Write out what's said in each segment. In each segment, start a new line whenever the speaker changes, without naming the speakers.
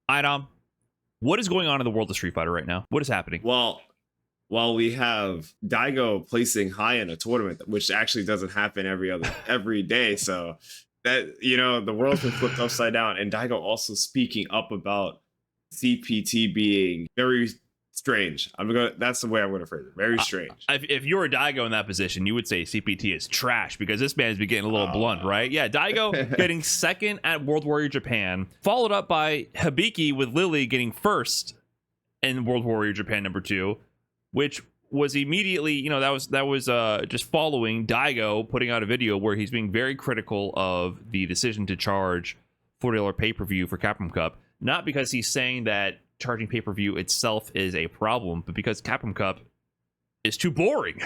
iDom, what is going on in the world of Street Fighter right now? What is happening?
Well, we have Daigo placing high in a tournament, which actually doesn't happen every day. So that, the world's been flipped upside down. And Daigo also speaking up about CPT being very strange. That's the way I'm gonna phrase it. Very strange.
If you were Daigo in that position, you would say CPT is trash because this man's been getting a little blunt, right? Yeah, Daigo getting second at World Warrior Japan, followed up by Hibiki with Lily getting first in World Warrior Japan #2, which was immediately, that was just following Daigo putting out a video where he's being very critical of the decision to charge $40 pay-per-view for Capcom Cup, not because he's saying that charging pay-per-view itself is a problem, but because Capcom Cup is too boring.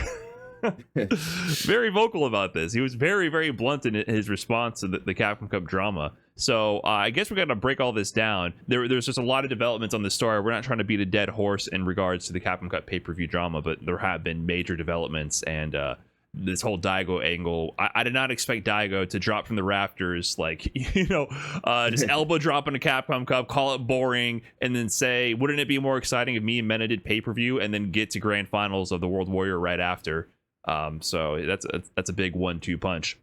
Very vocal about this. He was very, very blunt in his response to the Capcom Cup drama. So I guess we're going to break all this down. There's just a lot of developments on the story. We're not trying to beat a dead horse in regards to the Capcom Cup pay-per-view drama, but there have been major developments, and this whole Daigo angle, I did not expect Daigo to drop from the rafters, like, just elbow drop in a Capcom Cup, call it boring, and then say, wouldn't it be more exciting if me and Mena did pay-per-view and then get to grand finals of the World Warrior right after? So that's a big 1-2 punch.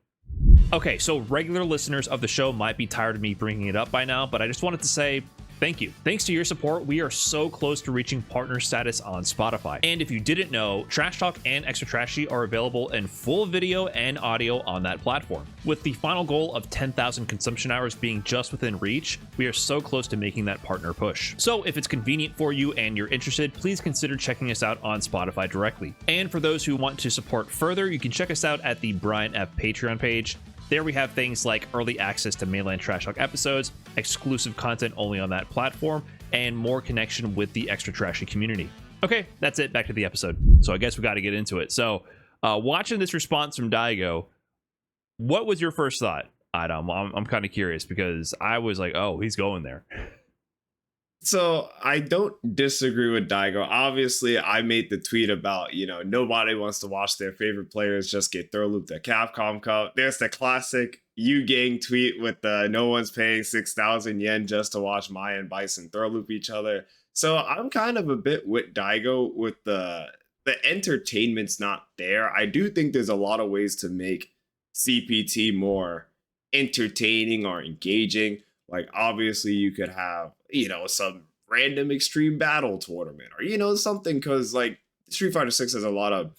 Okay, so regular listeners of the show might be tired of me bringing it up by now, but I just wanted to say thank you. Thanks to your support, we are so close to reaching partner status on Spotify. And if you didn't know, Trash Talk and Extra Trashy are available in full video and audio on that platform. With the final goal of 10,000 consumption hours being just within reach, we are so close to making that partner push. So if it's convenient for you and you're interested, please consider checking us out on Spotify directly. And for those who want to support further, you can check us out at the Brian F. Patreon page. There we have things like early access to mainland Trash Talk episodes, exclusive content only on that platform, and more connection with the Extra Trashy community. Okay, that's it. Back to the episode. So I guess we got to get into it. So watching this response from Daigo, what was your first thought, iDom? I'm kind of curious because I was like, oh, he's going there.
So I don't disagree with Daigo. Obviously, I made the tweet about, nobody wants to watch their favorite players just get throw looped at Capcom Cup. There's the classic Yu Gang tweet with the no one's paying 6,000 yen just to watch Maya and Bison throw loop each other. So I'm kind of a bit with Daigo with the entertainment's not there. I do think there's a lot of ways to make CPT more entertaining or engaging. Like, obviously, you could have, some random extreme battle tournament or, something, because, like, Street Fighter 6 has a lot of,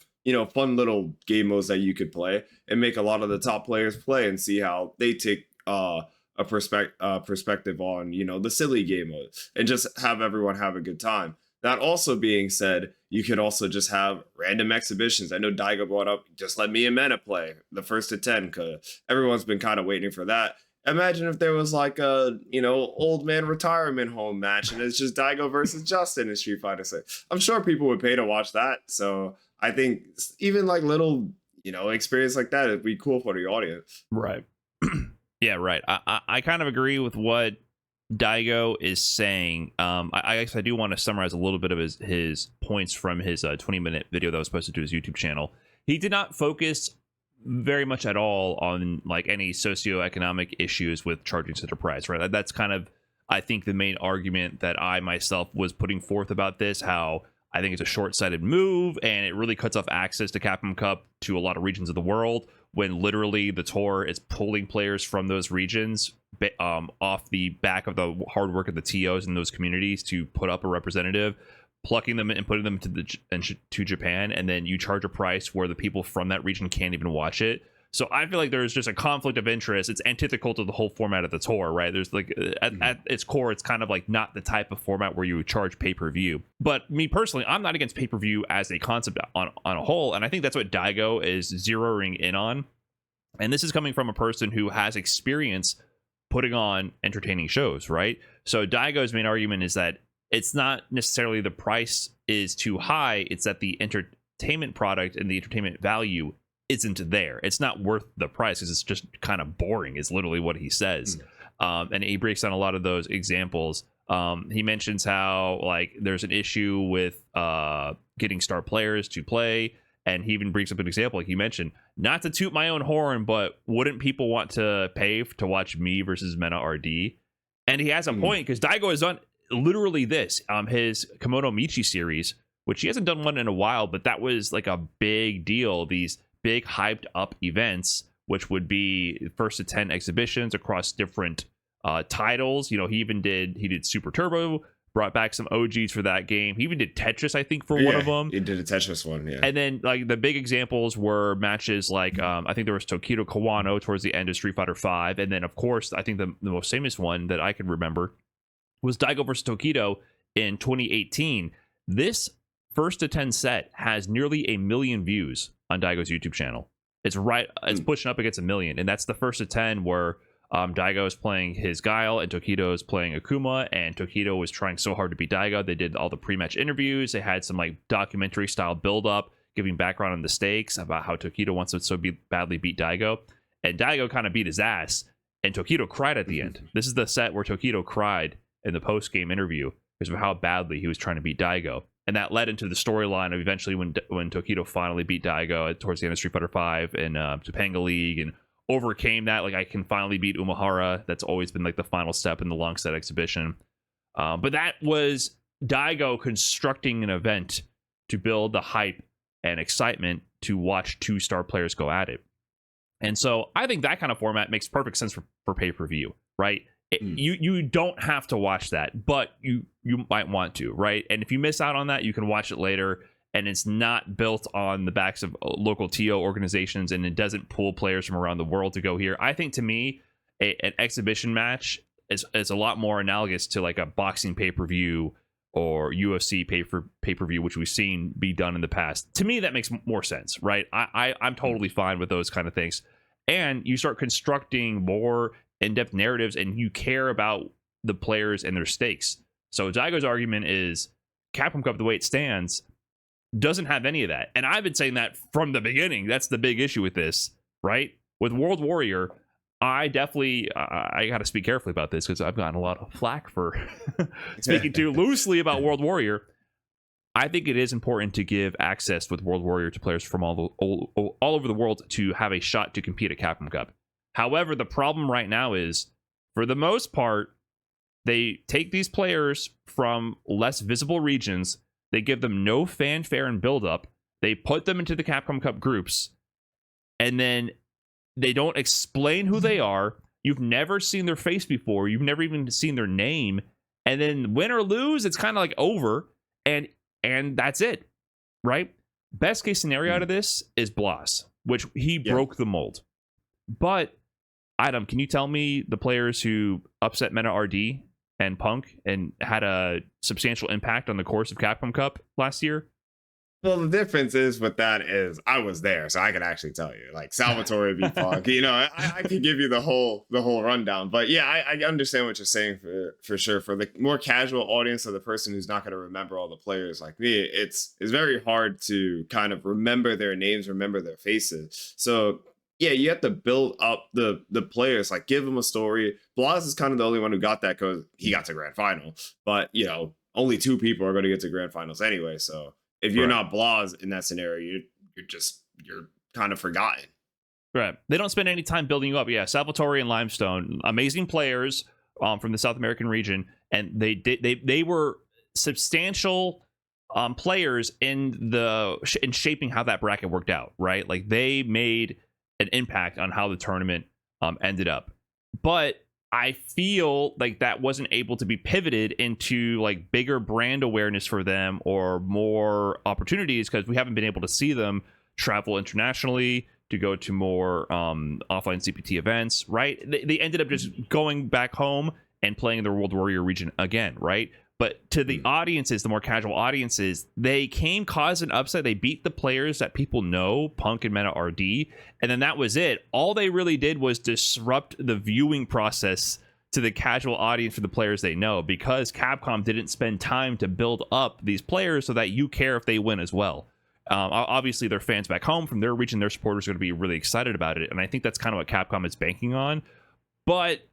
fun little game modes that you could play and make a lot of the top players play and see how they take a perspective on, the silly game mode and just have everyone have a good time. That also being said, you could also just have random exhibitions. I know Daigo brought up, just let me and Mena play the first to 10, because everyone's been kind of waiting for that. Imagine if there was like a, old man retirement home match and it's just Daigo versus Justin in Street Fighter 6. I'm sure people would pay to watch that. So I think even like little, experience like that would be cool for the audience.
Right. Yeah, right. I kind of agree with what Daigo is saying. I guess I do want to summarize a little bit of his points from his 20-minute video that was posted to his YouTube channel. He did not focus very much at all on like any socioeconomic issues with charging such a price, right? That's kind of, I think, the main argument that I myself was putting forth about this, how I think it's a short-sighted move and it really cuts off access to Capcom Cup to a lot of regions of the world, when literally the tour is pulling players from those regions off the back of the hard work of the TOs in those communities to put up a representative, plucking them and putting them to Japan, and then you charge a price where the people from that region can't even watch it. So I feel like there's just a conflict of interest. It's antithetical to the whole format of the tour, right? There's like at its core, it's kind of like not the type of format where you would charge pay-per-view. But me personally, I'm not against pay-per-view as a concept on a whole, and I think that's what Daigo is zeroing in on. And this is coming from a person who has experience putting on entertaining shows, right? So Daigo's main argument is that it's not necessarily the price is too high, it's that the entertainment product and the entertainment value isn't there. It's not worth the price because it's just kind of boring, is literally what he says. And he breaks down a lot of those examples. He mentions how like there's an issue with getting star players to play, and he even brings up an example, like he mentioned, not to toot my own horn, but wouldn't people want to pay to watch me versus Mena RD? And he has a point, because Daigo has done literally this, his Kemonomichi series, which he hasn't done one in a while, but that was like a big deal. These big hyped up events, which would be first to 10 exhibitions across different titles. You know, he did Super Turbo, brought back some OGs for that game. He even did Tetris, I think, for one of them.
He did a Tetris one, yeah.
And then like the big examples were matches like I think there was Tokido Kawano towards the end of Street Fighter V, and then of course I think the most famous one that I can remember was Daigo versus Tokido in 2018. This first to 10 set has nearly 1 million views on Daigo's YouTube channel. It's pushing up against 1 million, and that's the first to 10 where Daigo is playing his Guile and Tokido is playing Akuma, and Tokido was trying so hard to beat Daigo. They did all the pre-match interviews. They had some like documentary style build-up, giving background on the stakes about how Tokido wants to so badly beat Daigo, and Daigo kind of beat his ass, and Tokido cried at the end. This is the set where Tokido cried in the post-game interview because of how badly he was trying to beat Daigo. And that led into the storyline of eventually when Tokido finally beat Daigo towards the end of Street Fighter V in Topanga League and overcame that. Like, I can finally beat Umahara. That's always been like the final step in the long set exhibition. But that was Daigo constructing an event to build the hype and excitement to watch 2-star players go at it. And so I think that kind of format makes perfect sense for pay-per-view, right? You don't have to watch that, but you might want to, right? And if you miss out on that, you can watch it later, and it's not built on the backs of local TO organizations, and it doesn't pull players from around the world to go here. I think, to me, an exhibition match is a lot more analogous to like a boxing pay-per-view or UFC pay-per-view, which we've seen be done in the past. To me, that makes more sense, right? I'm totally fine with those kind of things. And you start constructing more in-depth narratives, and you care about the players and their stakes. So Daigo's argument is Capcom Cup, the way it stands, doesn't have any of that. And I've been saying that from the beginning. That's the big issue with this, right? With World Warrior, I definitely, I got to speak carefully about this because I've gotten a lot of flack for speaking too loosely about World Warrior. I think it is important to give access with World Warrior to players from all over the world to have a shot to compete at Capcom Cup. However, the problem right now is, for the most part, they take these players from less visible regions, they give them no fanfare and build-up, they put them into the Capcom Cup groups, and then they don't explain who they are. You've never seen their face before, you've never even seen their name, and then win or lose, it's kind of like over, and that's it, right? Best case scenario out of this is Blas, which he broke the mold. But iDom, can you tell me the players who upset Meta RD and Punk and had a substantial impact on the course of Capcom Cup last year?
Well, the difference is with that is I was there, so I could actually tell you. Like Salvatore beat Punk, you know, I could give you the whole rundown. But yeah, I understand what you're saying for sure. For the more casual audience or the person who's not going to remember all the players like me, it's very hard to kind of remember their names, remember their faces. So yeah, you have to build up the players, like give them a story. Blas is kind of the only one who got that because he got to grand final. But, you know, only 2 people are going to get to grand finals anyway. So if you're not Blas in that scenario, you're kind of forgotten.
Right. They don't spend any time building you up. Yeah, Salvatore and Limestone, amazing players from the South American region, and they were substantial players in shaping how that bracket worked out, right? Like they made an impact on how the tournament ended up. But I feel like that wasn't able to be pivoted into like bigger brand awareness for them or more opportunities because we haven't been able to see them travel internationally to go to more offline CPT events, right? They ended up just going back home and playing in the World Warrior region again, right? But to the audiences, the more casual audiences, they came, caused an upset. They beat the players that people know, Punk and Meta RD, and then that was it. All they really did was disrupt the viewing process to the casual audience for the players they know, because Capcom didn't spend time to build up these players so that you care if they win as well. Obviously, their fans back home from their region, their supporters are going to be really excited about it, and I think that's kind of what Capcom is banking on. But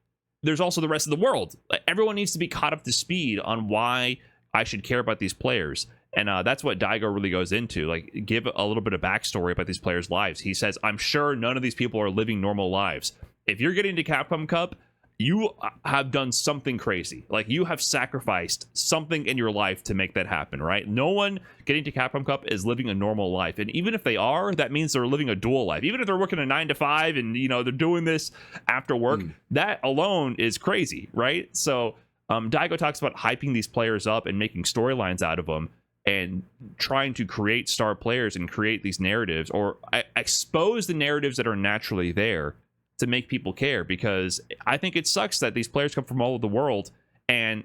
there's also the rest of the world. Everyone needs to be caught up to speed on why I should care about these players. And that's what Daigo really goes into. Like, give a little bit of backstory about these players' lives. He says, I'm sure none of these people are living normal lives. If you're getting to Capcom Cup, you have done something crazy. Like, you have sacrificed something in your life to make that happen, right? No one getting to Capcom Cup is living a normal life. And even if they are, that means they're living a dual life. Even if they're working a 9 to 5 and, you know, they're doing this after work, that alone is crazy, right? So Daigo talks about hyping these players up and making storylines out of them and trying to create star players and create these narratives, or expose the narratives that are naturally there to make people care. Because I think it sucks that these players come from all over the world and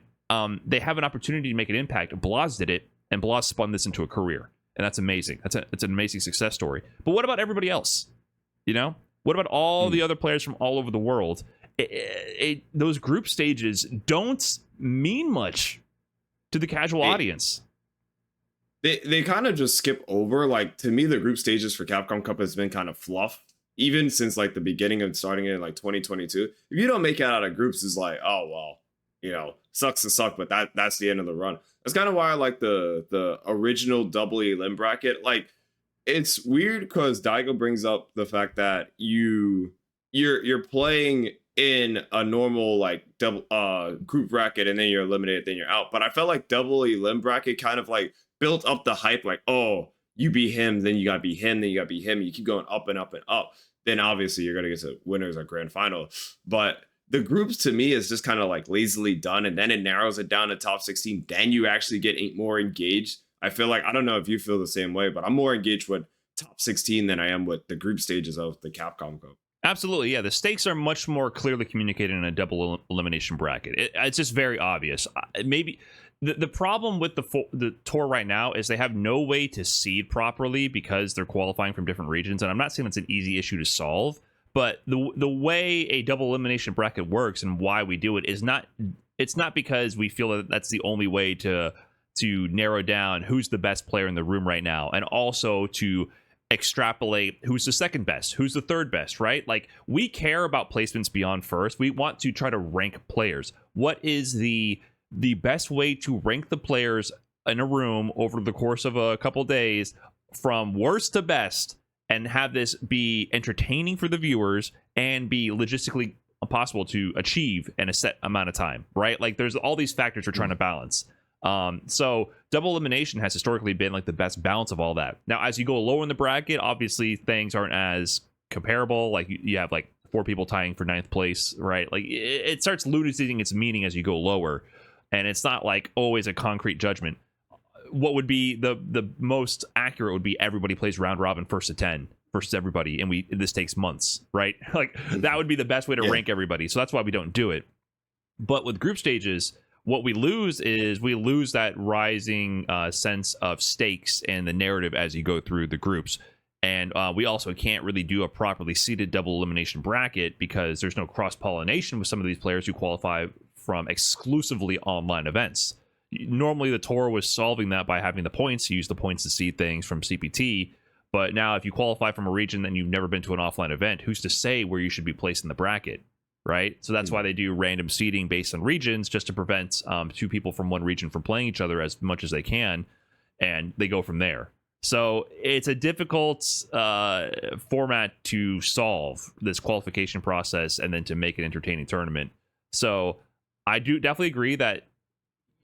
they have an opportunity to make an impact. Blas did it, and Blas spun this into a career, and that's amazing. It's an amazing success story. But what about everybody else? You know, what about all the other players from all over the world? Those group stages don't mean much to the casual audience.
They kind of just skip over. Like, to me, the group stages for Capcom Cup has been kind of fluff, even since like the beginning of starting it in like 2022. If you don't make it out of groups, it's like, oh well, you know, sucks to suck, but that's the end of the run. That's kind of why I like the original double elim bracket. Like, it's weird because Daigo brings up the fact that you're playing in a normal like double group bracket, and then you're eliminated, then you're out. But I felt like double elim bracket kind of like built up the hype, like, oh, you beat him, then you gotta beat him, then you gotta beat him. You keep going up and up and up. Then obviously you're gonna get to winners at grand final. But the groups, to me, is just kind of like lazily done, and then it narrows it down to top 16. Then you actually get more engaged. I feel like, I don't know if you feel the same way, but I'm more engaged with top 16 than I am with the group stages of the Capcom Cup.
Absolutely, yeah. The stakes are much more clearly communicated in a double elimination bracket. It's just very obvious. Maybe the problem with the tour right now is they have no way to seed properly because they're qualifying from different regions. And I'm not saying it's an easy issue to solve, but the way a double elimination bracket works and why we do it is not. It's not because we feel that that's the only way to narrow down who's the best player in the room right now, and also to extrapolate who's the second best, who's the third best, right? Like, we care about placements beyond first. We want to try to rank players. What is the best way to rank the players in a room over the course of a couple days from worst to best, and have this be entertaining for the viewers and be logistically possible to achieve in a set amount of time, right? Like, there's all these factors we're trying to balance. So double elimination has historically been like the best balance of all that. Now, as you go lower in the bracket, obviously things aren't as comparable. Like, you have like 4 people tying for 9th place, right? Like, it starts losing its meaning as you go lower, and it's not like always a concrete judgment. What would be the most accurate would be everybody plays round robin 1st to 10 versus everybody, and this takes months, right? Like, that would be the best way to rank everybody. So that's why we don't do it. But with group stages, what we lose is that rising sense of stakes and the narrative as you go through the groups. And we also can't really do a properly seeded double elimination bracket because there's no cross-pollination with some of these players who qualify from exclusively online events. Normally, the tour was solving that by having the points. You use the points to seed things from CPT. But now, if you qualify from a region and you've never been to an offline event, who's to say where you should be placed in the bracket? Right? So that's why they do random seeding based on regions, just to prevent 2 people from one region from playing each other as much as they can, and they go from there. So it's a difficult format to solve, this qualification process, and then to make an entertaining tournament. So I do definitely agree that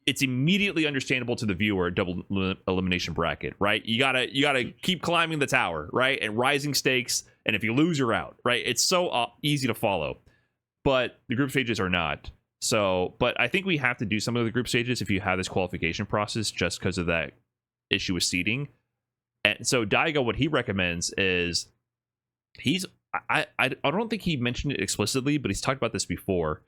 it's immediately understandable to the viewer, double elimination bracket, right? You gotta keep climbing the tower, right? And rising stakes, and if you lose, you're out, right? It's so easy to follow. But the group stages are not. So, but I think we have to do some of the group stages if you have this qualification process, just because of that issue with seeding. And so Daigo, what he recommends is I don't think he mentioned it explicitly, but he's talked about this before.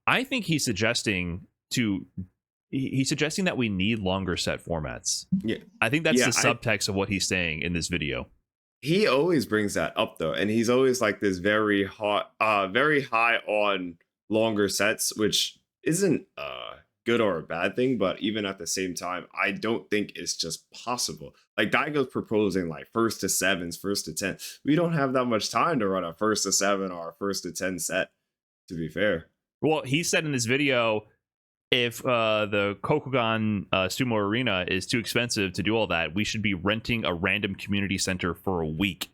I think he's suggesting that we need longer set formats. Yeah, I think that's the subtext of what he's saying in this video.
He always brings that up though, and he's always like this very high on longer sets, which isn't good or a bad thing, but even at the same time, I don't think it's just possible. Like, Daigo's proposing like 1st to 7s, 1st to 10. We don't have that much time to run a 1st to 7 or a 1st to 10 set, to be fair.
Well, he said in this video, if the Kokugan Sumo Arena is too expensive to do all that, we should be renting a random community center for a week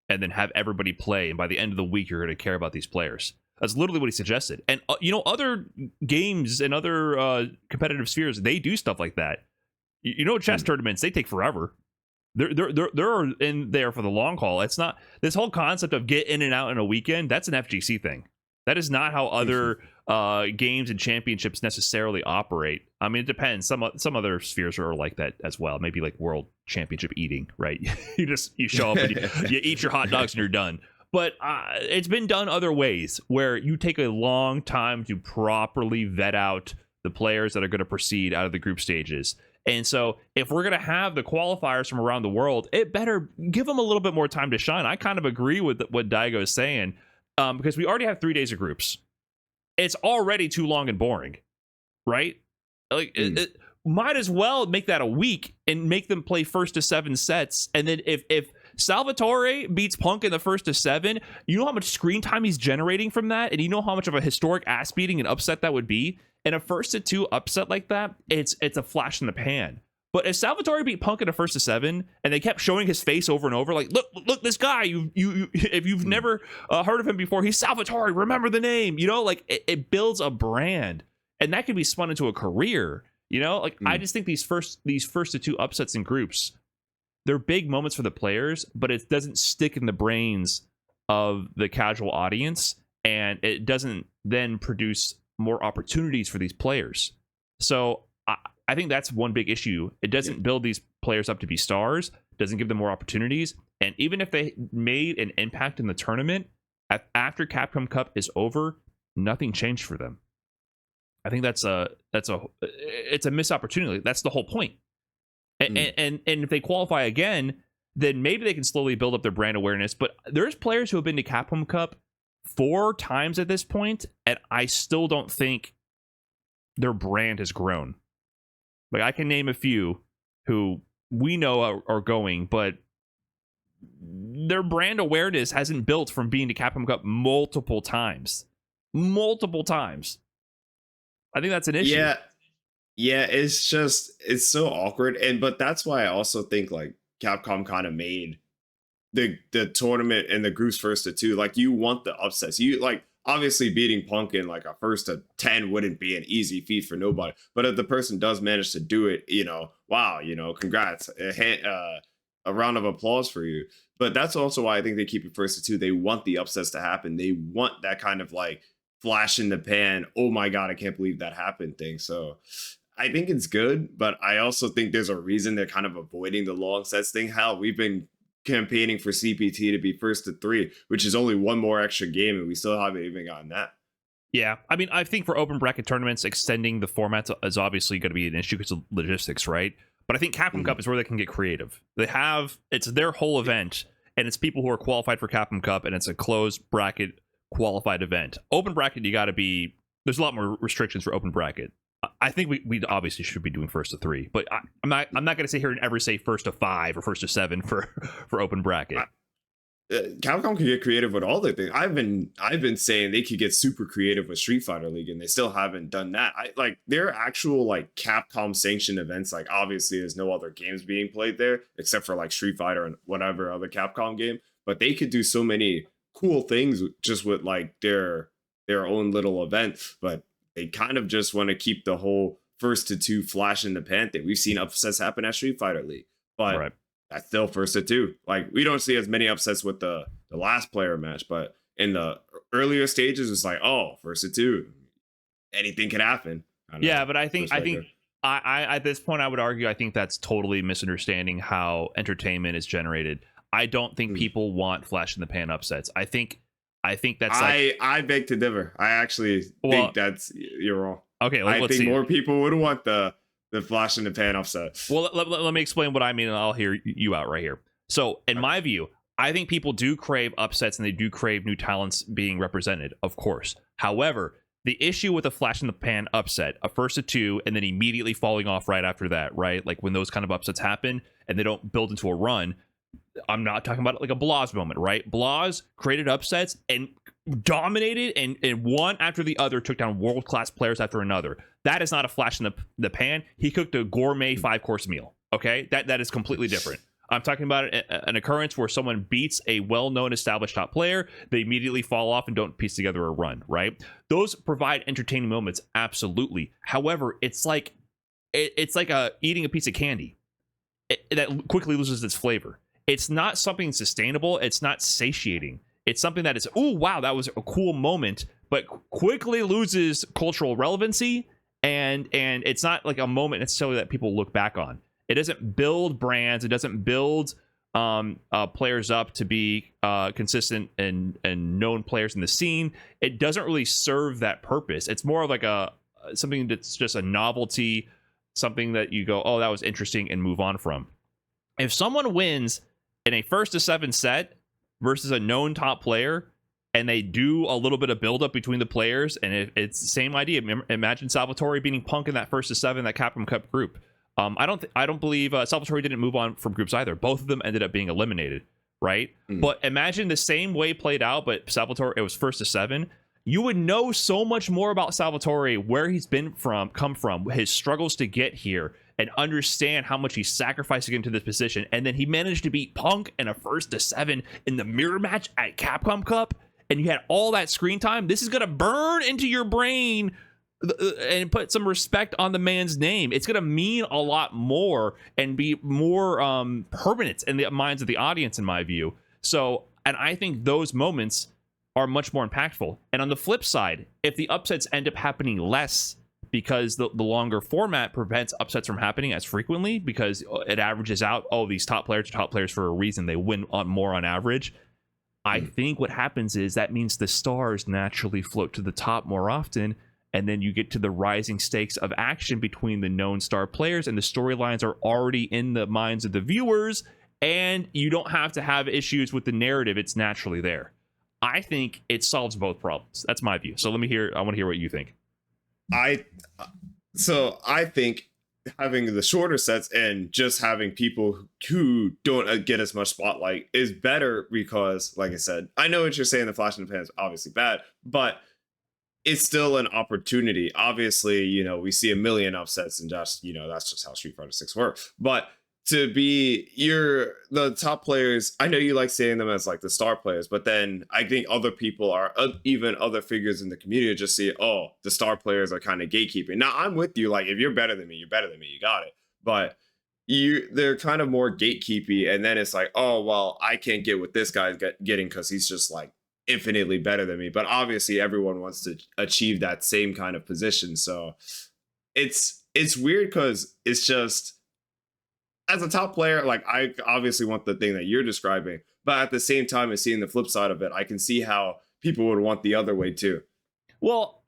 and then have everybody play. And by the end of the week, you're going to care about these players. That's literally what he suggested. And you know, other games and other competitive spheres, they do stuff like that. You know, chess tournaments, they take forever. They're in there for the long haul. It's not this whole concept of get in and out in a weekend. That's an FGC thing. That is not how other games and championships necessarily operate. I mean, it depends. Some other spheres are like that as well. Maybe like World Championship eating, right? you show up and you eat your hot dogs and you're done. But it's been done other ways where you take a long time to properly vet out the players that are going to proceed out of the group stages. And so if we're going to have the qualifiers from around the world, it better give them a little bit more time to shine. I kind of agree with what Daigo is saying, because we already have 3 days of groups. It's already too long and boring, right? Like, it might as well make that a week and make them play first to 7 sets. And then if Salvatore beats Punk in the first to 7, you know how much screen time he's generating from that? And you know how much of a historic ass beating and upset that would be? In a first to 2 upset like that, it's a flash in the pan. But if Salvatore beat Punk in a first to 7, and they kept showing his face over and over, like, look, this guy, you if you've never heard of him before, he's Salvatore, remember the name, you know, like it builds a brand, and that can be spun into a career, you know, like I just think these first to 2 upsets in groups, they're big moments for the players, but it doesn't stick in the brains of the casual audience, and it doesn't then produce more opportunities for these players. So I think that's one big issue. It doesn't build these players up to be stars, doesn't give them more opportunities. And even if they made an impact in the tournament, after Capcom Cup is over, nothing changed for them. I think it's a missed opportunity. That's the whole point. And if they qualify again, then maybe they can slowly build up their brand awareness. But there's players who have been to Capcom Cup 4 times at this point, and I still don't think their brand has grown. Like, I can name a few who we know are going, but their brand awareness hasn't built from being to Capcom Cup multiple times. I think that's an issue.
Yeah, it's so awkward. But that's why I also think like Capcom kind of made the tournament and the groups first to 2. Like, you want the upsets. You like, obviously beating Punk in like a first to 10 wouldn't be an easy feat for nobody. But if the person does manage to do it, you know, wow, you know, congrats, a round of applause for you. But that's also why I think they keep it first to 2. They want the upsets to happen. They want that kind of like flash in the pan. Oh my God, I can't believe that happened thing. So I think it's good, but I also think there's a reason they're kind of avoiding the long sets thing. Hell, we've been campaigning for CPT to be first to 3, which is only one more extra game, and we still haven't even gotten that.
Yeah, I mean, I think for open bracket tournaments, extending the formats is obviously going to be an issue because of logistics, right? But I think Capcom Cup is where they can get creative. It's their whole event, and it's people who are qualified for Capcom Cup, and it's a closed bracket qualified event. Open bracket, there's a lot more restrictions for open bracket. I think we obviously should be doing first to 3, but I'm not going to sit here and ever say first to 5 or first to 7 for open bracket.
Capcom could get creative with all the things. I've been saying they could get super creative with Street Fighter League, and they still haven't done that. Their actual like Capcom sanctioned events. Like, obviously, there's no other games being played there except for like Street Fighter and whatever other Capcom game. But they could do so many cool things just with like their own little event. But they kind of just want to keep the whole first to 2 flash in the pan thing. We've seen upsets happen at Street Fighter League, but right. That's still first to 2. Like, we don't see as many upsets with the last player match, but in the earlier stages, it's like, oh, first to 2, anything can happen.
Yeah, but I think I at this point I would argue I think that's totally misunderstanding how entertainment is generated. I don't think people want flash in the pan upsets. I think that's
I beg to differ. I actually think you're wrong.
Okay,
I
let's
think
see.
more people would want the flash in the pan upset.
Well, let me explain what I mean, and I'll hear you out right here. So, in my view, I think people do crave upsets, and they do crave new talents being represented, of course. However, the issue with a flash in the pan upset, a first to 2, and then immediately falling off right after that, right? Like, when those kind of upsets happen, and they don't build into a run, I'm not talking about it like a Blaz moment, right? Blaz created upsets and dominated and one after the other took down world-class players after another. That is not a flash in the pan. He cooked a gourmet 5-course meal, okay? That is completely different. I'm talking about an occurrence where someone beats a well-known established top player, they immediately fall off and don't piece together a run, right? Those provide entertaining moments, absolutely. However, it's like eating a piece of candy that quickly loses its flavor. It's not something sustainable. It's not satiating. It's something that is, oh wow, that was a cool moment, but quickly loses cultural relevancy, and it's not like a moment necessarily that people look back on. It doesn't build brands. It doesn't build players up to be consistent and known players in the scene. It doesn't really serve that purpose. It's more of like something that's just a novelty, something that you go, oh, that was interesting, and move on from. If someone wins in a 1-to-7 set versus a known top player, and they do a little bit of buildup between the players, and it's the same idea. Imagine Salvatore beating Punk in that 1-to-7, that Capcom Cup group. I don't believe Salvatore didn't move on from groups either. Both of them ended up being eliminated, right? But imagine the same way played out, but Salvatore, it was 1-to-7. You would know so much more about Salvatore, where he's come from, his struggles to get here, and understand how much he sacrificed to get into this position. And then he managed to beat Punk in a 1-to-7 in the mirror match at Capcom Cup, and you had all that screen time. This is gonna burn into your brain and put some respect on the man's name. It's going to mean a lot more and be more permanent in the minds of the audience, in my view. So, and I think those moments are much more impactful. And on the flip side, if the upsets end up happening less because the longer format prevents upsets from happening as frequently, because it averages out, oh, these top players are top players for a reason, they win more on average, I think what happens is that means the stars naturally float to the top more often. And then you get to the rising stakes of action between the known star players, and the storylines are already in the minds of the viewers, and you don't have to have issues with the narrative. It's naturally there. I think it solves both problems. That's my view. So I want to hear what you think.
I think having the shorter sets and just having people who don't get as much spotlight is better, because, like I said, I know what you're saying, the flash in the pan is obviously bad, but it's still an opportunity. Obviously, we see a million upsets, and just, that's just how Street Fighter 6 works. But to be the top players, I know you like saying them as like the star players, but then I think other people are, even other figures in the community, just see, oh, the star players are kind of gatekeeping. Now, I'm with you. Like, if you're better than me, you're better than me. You got it. But they're kind of more gatekeepy, and then it's like, oh, well, I can't get what this guy's getting because he's just like infinitely better than me. But obviously everyone wants to achieve that same kind of position. So it's weird, because it's just, as a top player, like, I obviously want the thing that you're describing, but at the same time as seeing the flip side of it, I can see how people would want the other way too.
Well,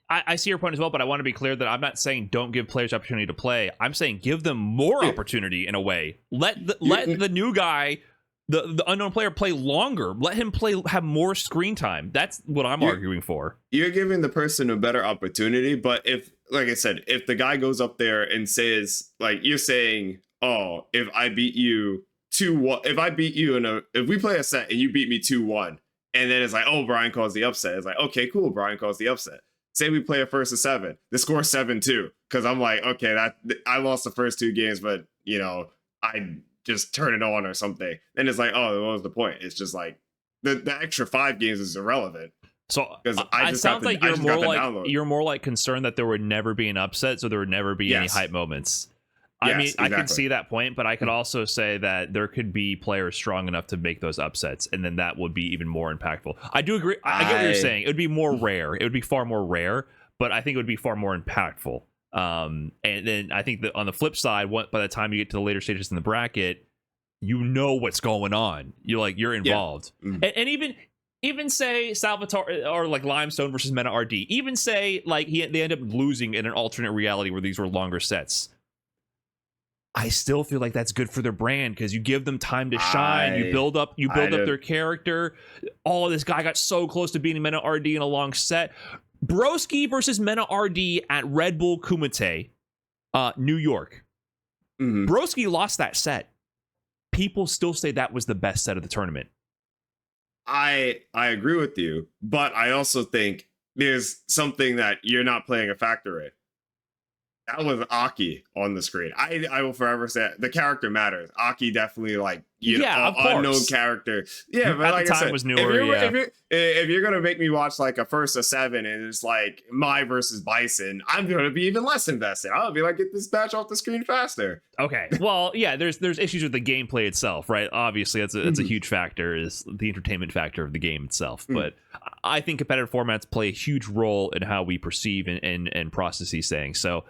I see your point as well, but I want to be clear that I'm not saying don't give players opportunity to play. I'm saying give them more opportunity in a way. Let the new guy, the unknown player, play longer. Let him have more screen time. That's what I'm arguing for.
You're giving the person a better opportunity, but if, like I said, if the guy goes up there and says, like, you're saying, oh, if I beat you 2-1, if we play a set and you beat me 2-1, and then it's like, oh, Brian calls the upset. It's like, okay, cool, Brian calls the upset. Say we play a 1-to-7, the score 7-2, because I'm like, okay, I lost the first 2 games, but I just turn it on or something. Then it's like, oh, what was the point? It's just like the extra 5 games is irrelevant.
So it sounds like you're more like concerned that there would never be an upset, so there would never be any hype moments. I mean, exactly. I could see that point, but I could also say that there could be players strong enough to make those upsets, and then that would be even more impactful. I do agree. I get what you're saying. It would be more rare. It would be far more rare, but I think it would be far more impactful. And then I think that on the flip side, by the time you get to the later stages in the bracket, you know what's going on. You're involved. Yeah. Mm-hmm. And even say Salvatore or like Limestone versus Meta RD. Even say like they end up losing in an alternate reality where these were longer sets. I still feel like that's good for their brand, because you give them time to shine. You build up their character. Oh, this guy got so close to beating Meta RD in a long set. Broski versus Meta RD at Red Bull Kumite, New York. Mm-hmm. Broski lost that set. People still say that was the best set of the tournament.
I agree with you, but I also think there's something that you're not playing a factor in. That was Aki on the screen. I will forever say the character matters. Aki definitely like
Yeah, of
unknown
course.
character. Yeah, but
At
like
the
I
time
said,
was newer.
if you're gonna make me watch like a first of 7 and it's like Mai versus Bison, I'm gonna be even less invested. I'll be like, get this match off the screen faster.
Okay. Well, yeah, there's issues with the gameplay itself, right? Obviously, that's a huge factor, is the entertainment factor of the game itself. But I think competitive formats play a huge role in how we perceive and process these things. So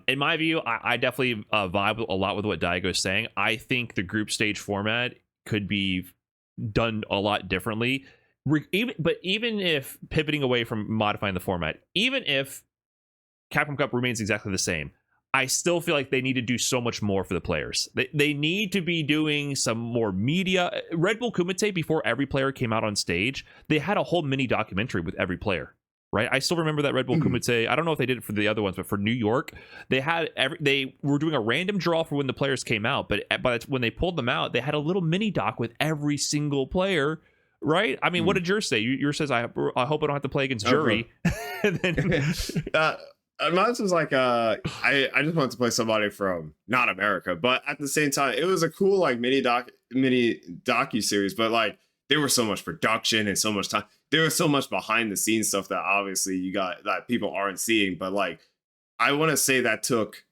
in my view, I definitely vibe a lot with what Daigo is saying. I think the group stage format could be done a lot differently. Even if pivoting away from modifying the format, even if Capcom Cup remains exactly the same, I still feel like they need to do so much more for the players. They need to be doing some more media. Red Bull Kumite, before every player came out on stage, they had a whole mini documentary with every player. Right, I still remember that Red Bull Kumite. I don't know if they did it for the other ones, but for New York, they were doing a random draw for when the players came out. But when they pulled them out, they had a little mini doc with every single player. Right? I mean, what did yours say? Yours says, "I hope I don't have to play against Jury." And then
mine was like, I just wanted to play somebody from not America, but at the same time, it was a cool like mini docu series. But like, there was so much production and so much time. There was so much behind the scenes stuff that obviously you got that people aren't seeing. But like, I want to say that took,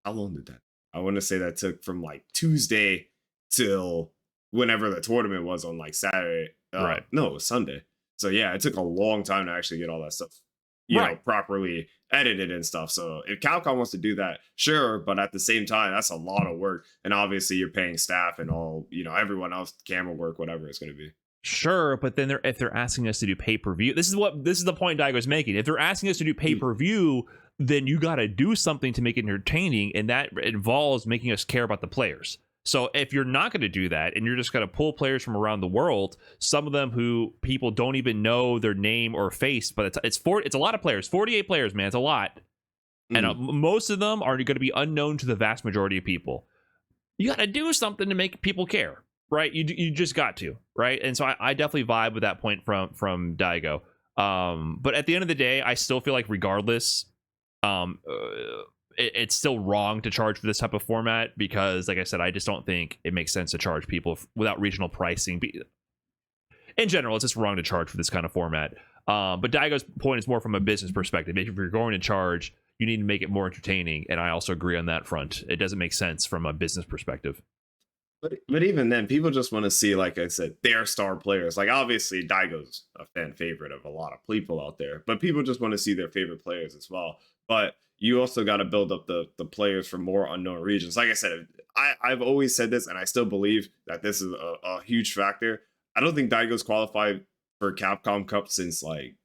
how long did that? I want to say that took from like Tuesday till whenever the tournament was on like Saturday.
Right.
No, it was Sunday. So yeah, it took a long time to actually get all that stuff, you know, properly edited and stuff. So if Capcom wants to do that, sure, but at the same time, that's a lot of work. And obviously you're paying staff and all, you know, everyone else, camera work, whatever it's going to be.
Sure, but then if they're asking us to do pay-per-view, this is the point Daigo's making. If they're asking us to do pay-per-view, then you got to do something to make it entertaining, and that involves making us care about the players. So if you're not going to do that, and you're just going to pull players from around the world, some of them who people don't even know their name or face, but it's a lot of players, 48 players, man, it's a lot, and most of them are going to be unknown to the vast majority of people. You got to do something to make people care. Right, you just got to, right, and so I definitely vibe with that point from Daigo. But at the end of the day, I still feel like regardless, it's still wrong to charge for this type of format because, like I said, I just don't think it makes sense to charge people without regional pricing. In general, it's just wrong to charge for this kind of format. But Daigo's point is more from a business perspective. If you're going to charge, you need to make it more entertaining, and I also agree on that front. It doesn't make sense from a business perspective.
But even then, people just want to see, like I said, their star players. Like, obviously, Daigo's a fan favorite of a lot of people out there, but people just want to see their favorite players as well. But you also got to build up the players from more unknown regions. Like I said, I've always said this, and I still believe that this is a huge factor. I don't think Daigo's qualified for Capcom Cup since, like,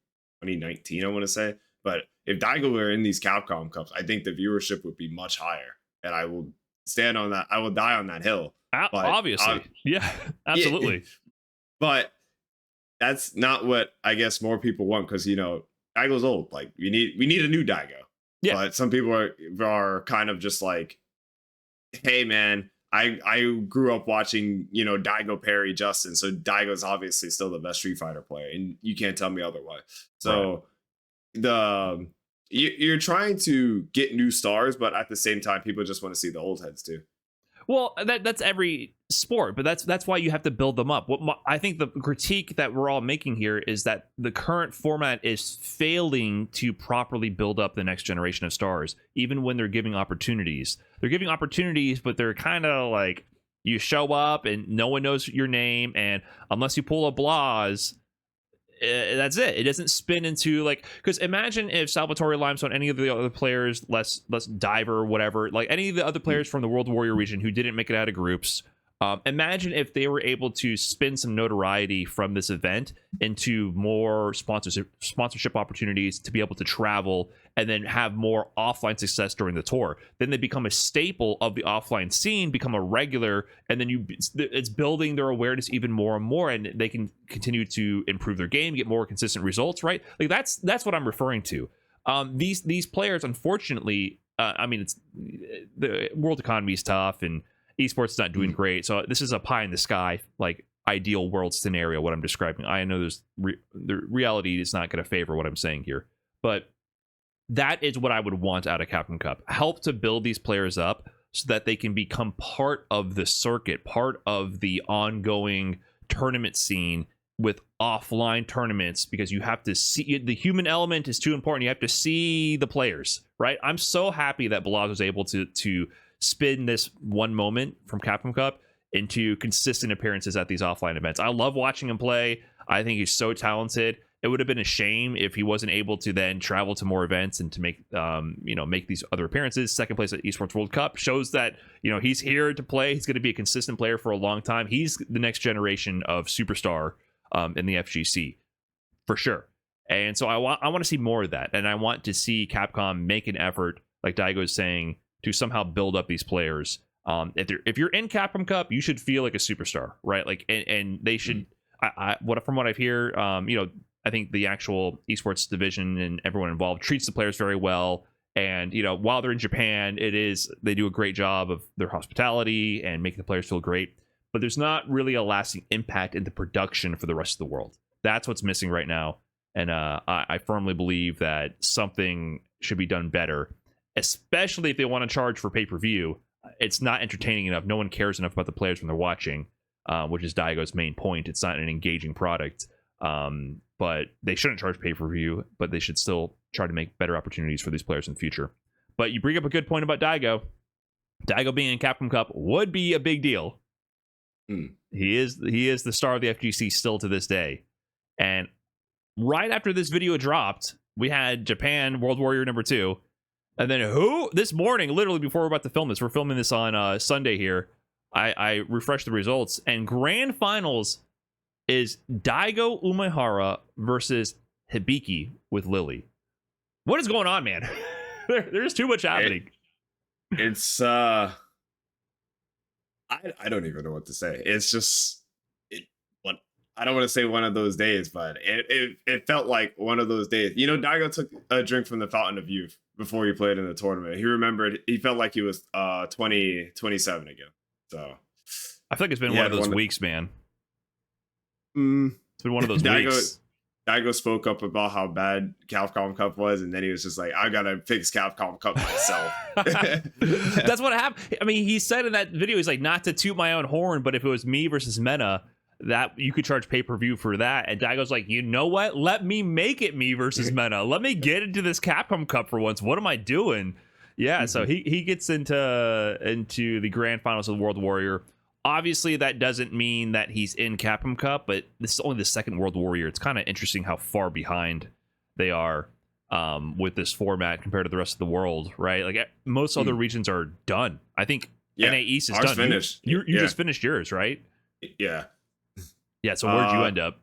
2019, I want to say. But if Daigo were in these Capcom Cups, I think the viewership would be much higher. And I will stand on that. I will die on that hill. But,
obviously, yeah, absolutely.
Yeah, but that's not what I guess more people want because, you know, Daigo's old. Like we need a new Daigo. Yeah. But some people are kind of just like, hey man, I grew up watching, you know, Daigo parry Justin, so Daigo's obviously still the best Street Fighter player, and you can't tell me otherwise. So you're trying to get new stars, but at the same time, people just want to see the old heads too.
Well, that's every sport, but that's why you have to build them up. I think the critique that we're all making here is that the current format is failing to properly build up the next generation of stars, even when they're giving opportunities. They're giving opportunities, but they're kind of like, you show up and no one knows your name, and unless you pull a Blaz, that's it. It doesn't spin into like, because imagine if Salvatore Limestone, any of the other players, less Diver, whatever, like any of the other players from the World Warrior region who didn't make it out of groups, imagine if they were able to spin some notoriety from this event into more sponsorship opportunities to be able to travel and then have more offline success during the tour. Then they become a staple of the offline scene, become a regular, and then it's building their awareness even more and more, and they can continue to improve their game, get more consistent results, right? Like that's what I'm referring to. These players, unfortunately, I mean, it's the world economy is tough and esports is not doing great, so this is a pie in the sky, like ideal world scenario. What I'm describing, I know the reality is not going to favor what I'm saying here, but that is what I would want out of Capcom Cup. Help to build these players up so that they can become part of the circuit, part of the ongoing tournament scene with offline tournaments, because you have to see, the human element is too important. You have to see the players, right? I'm so happy that Balaz was able to spin this one moment from Capcom Cup into consistent appearances at these offline events. I love watching him play. I think he's so talented. It would have been a shame if he wasn't able to then travel to more events and to make make these other appearances. Second place at Esports World Cup shows that he's here to play. He's going to be a consistent player for a long time. He's the next generation of superstar in the FGC for sure. And so I want to see more of that, and I want to see Capcom make an effort, like Daigo is saying, to somehow build up these players. If you're in Capcom Cup, you should feel like a superstar, right? Like, and they should. From what I've heard, I think the actual esports division and everyone involved treats the players very well. And, while they're in Japan, they do a great job of their hospitality and making the players feel great. But there's not really a lasting impact in the production for the rest of the world. That's what's missing right now. And I firmly believe that something should be done better, especially if they want to charge for pay-per-view. It's not entertaining enough. No one cares enough about the players when they're watching, which is Daigo's main point. It's not an engaging product. But they shouldn't charge pay-per-view, but they should still try to make better opportunities for these players in the future. But you bring up a good point about Daigo. Daigo being in Capcom Cup would be a big deal. He is the star of the FGC still to this day. And right after this video dropped, we had Japan World Warrior number 2. And then this morning, literally before we're about to film this, we're filming this on Sunday here, I refreshed the results, and grand finals is Daigo Umehara versus Hibiki with Lily. What is going on, man? There's too much happening.
It's I don't even know what to say. It's just I don't want to say one of those days, but it felt like one of those days. Daigo took a drink from the Fountain of Youth before he played in the tournament. He remembered, he felt like he was 27 again. So
I feel like it's been one of those weeks, man. It's been one of those weeks.
Daigo spoke up about how bad Capcom Cup was, and then he was just like, I gotta fix Capcom Cup myself.
That's what happened. I mean, he said in that video, he's like, not to toot my own horn, but if it was me versus Mena, that you could charge pay-per-view for that. And Daigo's like, you know what? Let me make it me versus Mena. Let me get into this Capcom Cup for once. What am I doing? Yeah, so he gets into the grand finals of the World Warrior. Obviously, that doesn't mean that he's in Capcom Cup, but this is only the second World Warrior. It's kind of interesting how far behind they are with this format compared to the rest of the world, right? Like most other regions are done. I think NA East is done.
Finished.
You just finished yours, right?
Yeah.
Yeah, so where'd you end up?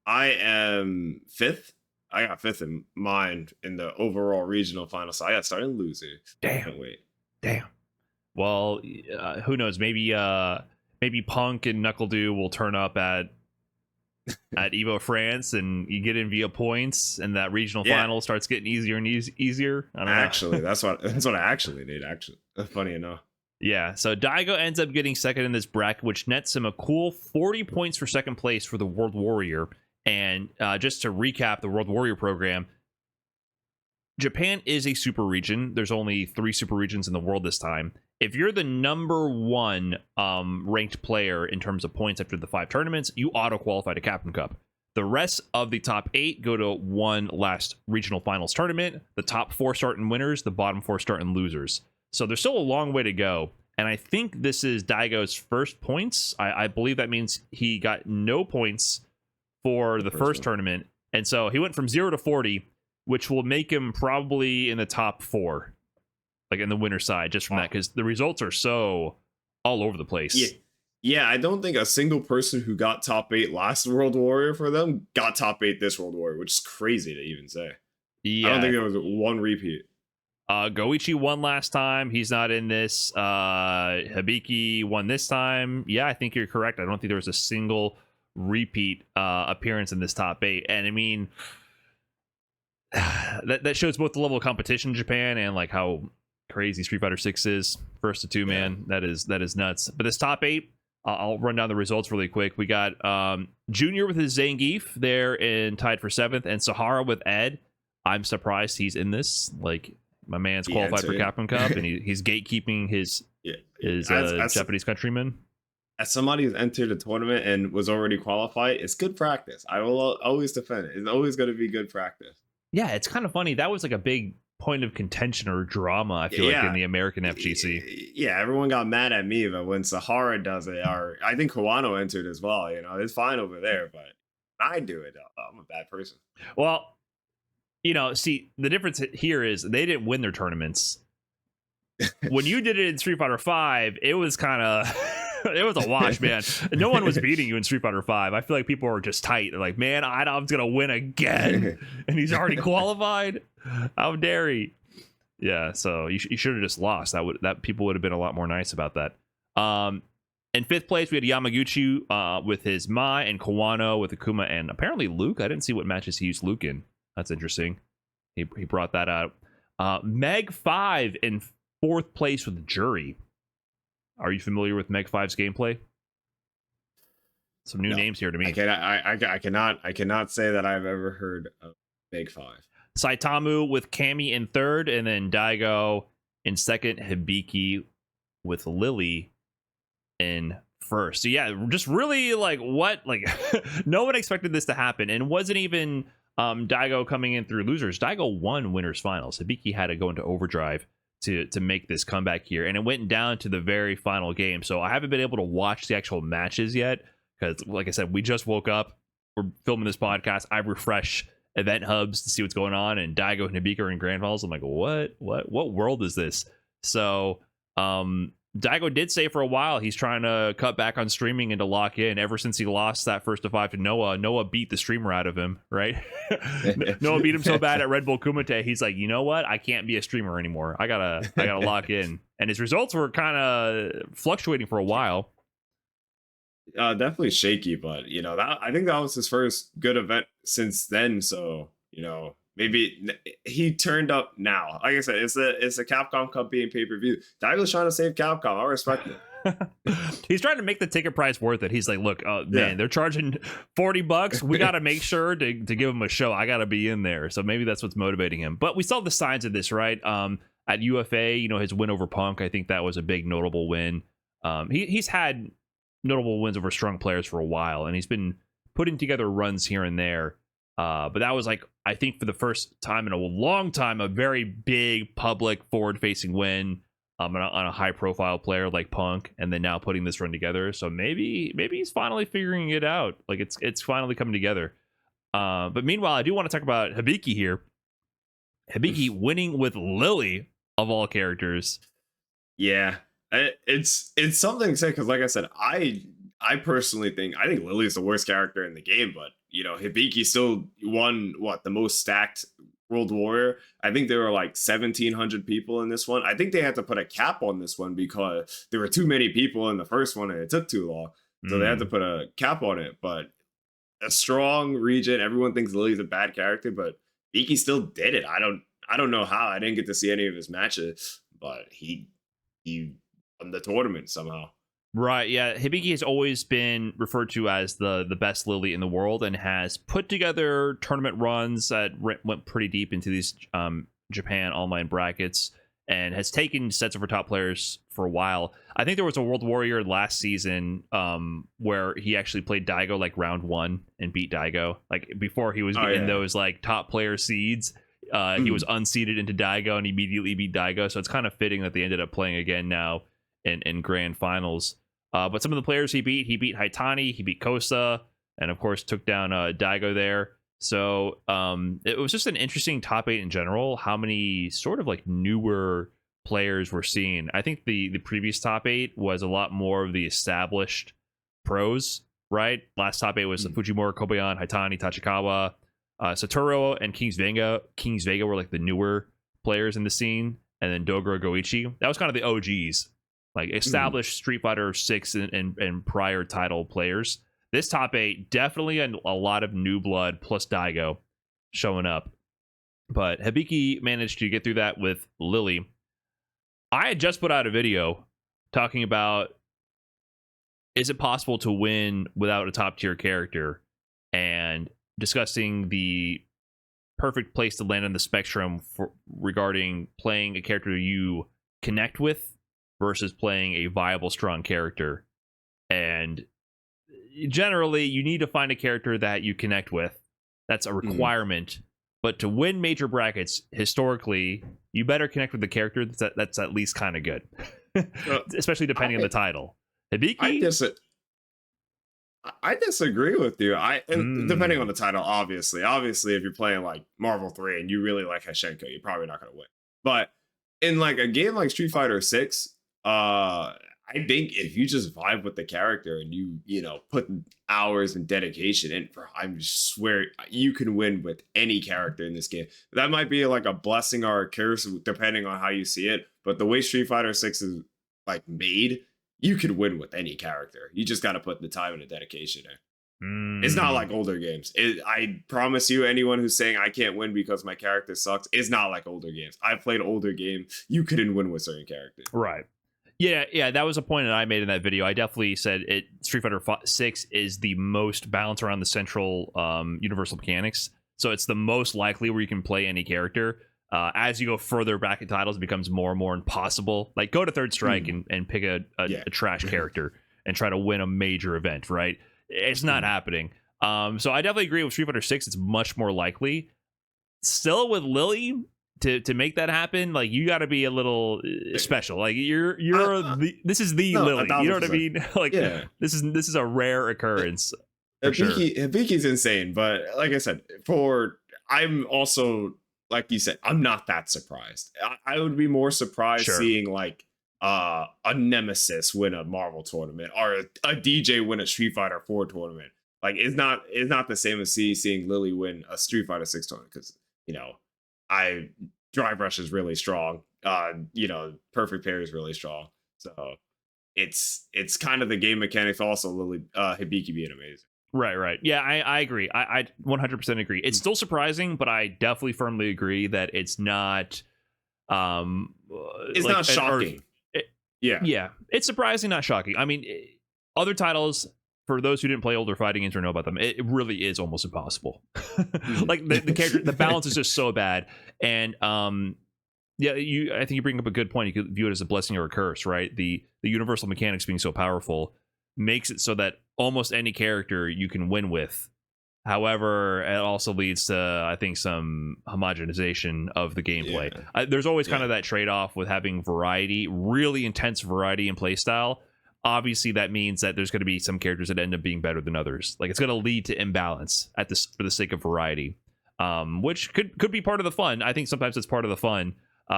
I am 5th. I got 5th in mine in the overall regional final, so I got started losing.
Damn.
Wait.
Damn. Well, who knows? Maybe Punk and NuckleDo will turn up at EVO France, and you get in via points, and that regional final starts getting easier and easier. I don't know.
Actually, that's what I actually need. Actually, funny enough.
Yeah. So Daigo ends up getting second in this bracket, which nets him a cool 40 points for second place for the World Warrior. And just to recap the World Warrior program, Japan is a super region. There's only 3 super regions in the world this time. If you're the number 1 ranked player in terms of points after the 5 tournaments, you auto-qualify to Capcom Cup. The rest of the top 8 go to one last regional finals tournament. The top 4 start in winners, the bottom 4 start in losers. So there's still a long way to go. And I think this is Daigo's first points. I believe that means he got no points for the first tournament. And so he went from 0 to 40, which will make him probably in the top 4. Like in the winner side, just from that, because the results are so all over the place.
Yeah, I don't think a single person who got top 8 last World Warrior for them got top 8 this World Warrior, which is crazy to even say. Yeah, I don't think there was one repeat.
Goichi won last time. He's not in this. Hibiki won this time. Yeah, I think you're correct. I don't think there was a single repeat appearance in this top 8. And I mean, that shows both the level of competition in Japan and like how crazy Street Fighter 6 is. First to 2, man. That is nuts. But this top 8, I'll run down the results really quick. We got Junior with his Zangief there in tied for 7th, and Sahara with Ed. I'm surprised he's in this. Like, my man's qualified for Capcom Cup, and he's gatekeeping his Japanese countrymen.
As somebody who's entered a tournament and was already qualified, it's good practice. I will always defend it. It's always going to be good practice.
Yeah, it's kind of funny. That was like a big point of contention or drama, I feel like, in the American FGC.
Yeah, everyone got mad at me, but when Sahara does it, or I think Kawano entered as well, you know, it's fine over there, but I do it, I'm a bad person.
Well, you know, see, the difference here is they didn't win their tournaments. When you did it in Street Fighter V, it was kind of... it was a wash, man. No one was beating you in Street Fighter V. I feel like people were just tight. They're like, man, iDom's gonna win again, and he's already qualified. How dare he? Yeah, so you should have just lost. That people would have been a lot more nice about that. In 5th place, we had Yamaguchi with his Mai, and Kawano with Akuma, and apparently Luke. I didn't see what matches he used Luke in. That's interesting. He brought that out. Meg 5 in 4th place with the Jury. Are you familiar with Meg 5's gameplay? Some new names here to me.
I cannot say that I've ever heard of Meg 5.
Saitamu with Kami in 3rd, and then Daigo in 2nd, Hibiki with Lily in 1st. So yeah, just really like what? Like no one expected this to happen, and it wasn't even Daigo coming in through losers. Daigo won winners finals. Hibiki had to go into overdrive to make this comeback here, and it went down to the very final game. So I haven't been able to watch the actual matches yet because, like I said, we just woke up. We're filming this podcast. I refresh event hubs to see what's going on, and Daigo and Hibiki are in grand finals. I'm like, what world is this? So Daigo did say for a while he's trying to cut back on streaming and to lock in. Ever since he lost that 1-5 to Noah beat the streamer out of him, right? Noah beat him so bad at Red Bull Kumite, he's like, you know what? I can't be a streamer anymore. I gotta lock in. And his results were kind of fluctuating for a while.
Definitely shaky, but you know, I think that was his first good event since then. So you know, maybe he turned up now. Like I said, it's a Capcom Cup being pay-per-view. Daigo's trying to save Capcom. I respect it.
He's trying to make the ticket price worth it. He's like, look, man, they're charging $40. We got to make sure to give him a show. I got to be in there. So maybe that's what's motivating him. But we saw the signs of this, right? At UFA, you know, his win over Punk, I think that was a big notable win. He's had notable wins over strong players for a while, and he's been putting together runs here and there. But that was like, I think for the first time in a long time, a very big public forward-facing win on a high-profile player like Punk, and then now putting this run together. So maybe he's finally figuring it out. Like it's finally coming together. But meanwhile, I do want to talk about Hibiki here. Hibiki winning with Lily of all characters.
Yeah, it's something to say because, like I said, I personally think Lily's the worst character in the game, but you know, Hibiki still won the most stacked World Warrior. I think there were like 1,700 people in this one. I think they had to put a cap on this one because there were too many people in the first one and it took too long. So they had to put a cap on it. But a strong region. Everyone thinks Lily's a bad character, but Hibiki still did it. I don't know how. I didn't get to see any of his matches, but he won the tournament somehow.
Right, yeah. Hibiki has always been referred to as the best Lily in the world and has put together tournament runs that went pretty deep into these Japan online brackets and has taken sets of her top players for a while. I think there was a World Warrior last season where he actually played Daigo like round 1 and beat Daigo. Like before he was in those like top player seeds, he was unseeded into Daigo and immediately beat Daigo. So it's kind of fitting that they ended up playing again now in grand finals. But some of the players he beat Haitani, he beat Kosa, and of course took down Daigo there. So it was just an interesting top 8 in general. How many sort of like newer players we're seeing. I think the previous top 8 was a lot more of the established pros, right? Last top 8 was Fujimura, Kobayan, Haitani, Tachikawa, Satoru, and Kings Vega were like the newer players in the scene, and then Dogoro Goichi. That was kind of the OGs. Like established Street Fighter 6 and prior title players. This top 8, definitely a lot of new blood plus Daigo showing up. But Hibiki managed to get through that with Lily. I had just put out a video talking about, is it possible to win without a top tier character? And discussing the perfect place to land on the spectrum regarding playing a character you connect with versus playing a viable, strong character. And generally, you need to find a character that you connect with. That's a requirement. But to win major brackets, historically, you better connect with the character that's at least kind of good, especially depending on the title. Hibiki?
I disagree with you. Depending on the title, obviously, if you're playing like Marvel 3 and you really like Hashenko, you're probably not going to win. But in like a game like Street Fighter 6, I think if you just vibe with the character and you know, put hours and dedication in, I swear you can win with any character in this game. That might be like a blessing or a curse, depending on how you see it. But the way Street Fighter 6 is like made, you could win with any character. You just got to put the time and the dedication in. It's not like older games. I promise you, anyone who's saying I can't win because my character sucks, it's not like older games. I've played older games. You couldn't win with certain characters.
Right. Yeah, that was a point that I made in that video. I definitely said Street Fighter 6 is the most balanced around the central universal mechanics. So it's the most likely where you can play any character. As you go further back in titles, it becomes more and more impossible. Like, go to Third Strike and pick a trash character and try to win a major event, right? It's not happening. So I definitely agree with Street Fighter 6. It's much more likely. Still with Lily, to make that happen, like, you got to be a little special. Like, this is the Lily. You know what I mean? Like, this is a rare occurrence.
Hibiki's insane, but like I said, I'm also, like you said, I'm not that surprised. I would be more surprised seeing like a Nemesis win a Marvel tournament or a DJ win a Street Fighter 4 tournament. Like, it's not the same as seeing Lily win a Street Fighter 6 tournament, because, you know, Drive Rush is really strong. You know, Perfect Pair is really strong. So it's kind of the game mechanics also Lily Hibiki being amazing.
Right. Yeah, I agree. I 100% agree. It's still surprising, but I definitely firmly agree that it's not
it's like, not shocking.
Yeah. It's surprising, not shocking. I mean, other titles, for those who didn't play older fighting games or know about them, it really is almost impossible. Like, the character, the balance is just so bad. And I think you bring up a good point. You could view it as a blessing or a curse, right? The universal mechanics being so powerful makes it so that almost any character you can win with. However, it also leads to, I think, some homogenization of the gameplay. There's always kind of that trade-off with having variety, really intense variety in playstyle. Obviously, that means that there's going to be some characters that end up being better than others. Like, it's going to lead to imbalance for the sake of variety, which could be part of the fun. I think sometimes it's part of the fun.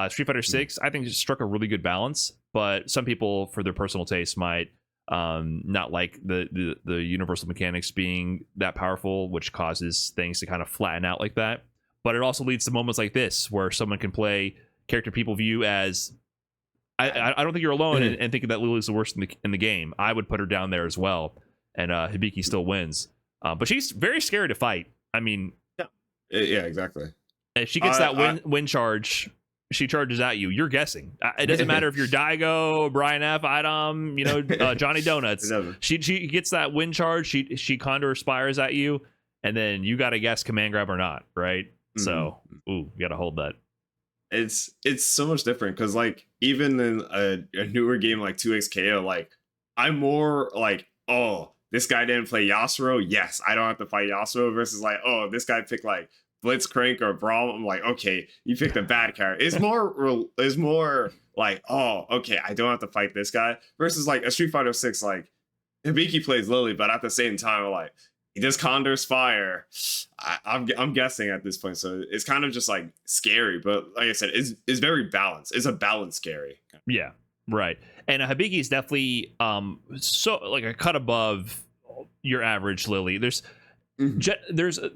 Street Fighter 6, I think, just struck a really good balance, but some people, for their personal taste, might not like the universal mechanics being that powerful, which causes things to kind of flatten out like that. But it also leads to moments like this where someone can play character people view as, I don't think you're alone in thinking that Lily's the worst in the game. I would put her down there as well, and Hibiki still wins. But she's very scary to fight. I mean,
yeah, exactly.
If she gets that win charge, she charges at you. You're guessing. It doesn't matter if you're Daigo, Brian F, iDom, you know, Johnny Donuts. She gets that win charge. She Condor Spires at you, and then you got to guess command grab or not, right? So, you got to hold that.
It's so much different, because like, even in a newer game like 2XKO, like, I'm more like, oh, this guy didn't play Yasuo, yes, I don't have to fight Yasuo, versus like, oh, this guy picked like Blitzcrank or Brawl. I'm like, okay, you picked a bad character. It's more like, oh, okay, I don't have to fight this guy, versus like a Street Fighter 6, like, Hibiki plays Lily, but at the same time, like, he does Condor's Fire. I'm guessing at this point, so it's kind of just like scary. But like I said, it's very balanced. It's a balanced scary.
Yeah, right. And Hibiki is definitely so like a cut above your average Lily. There's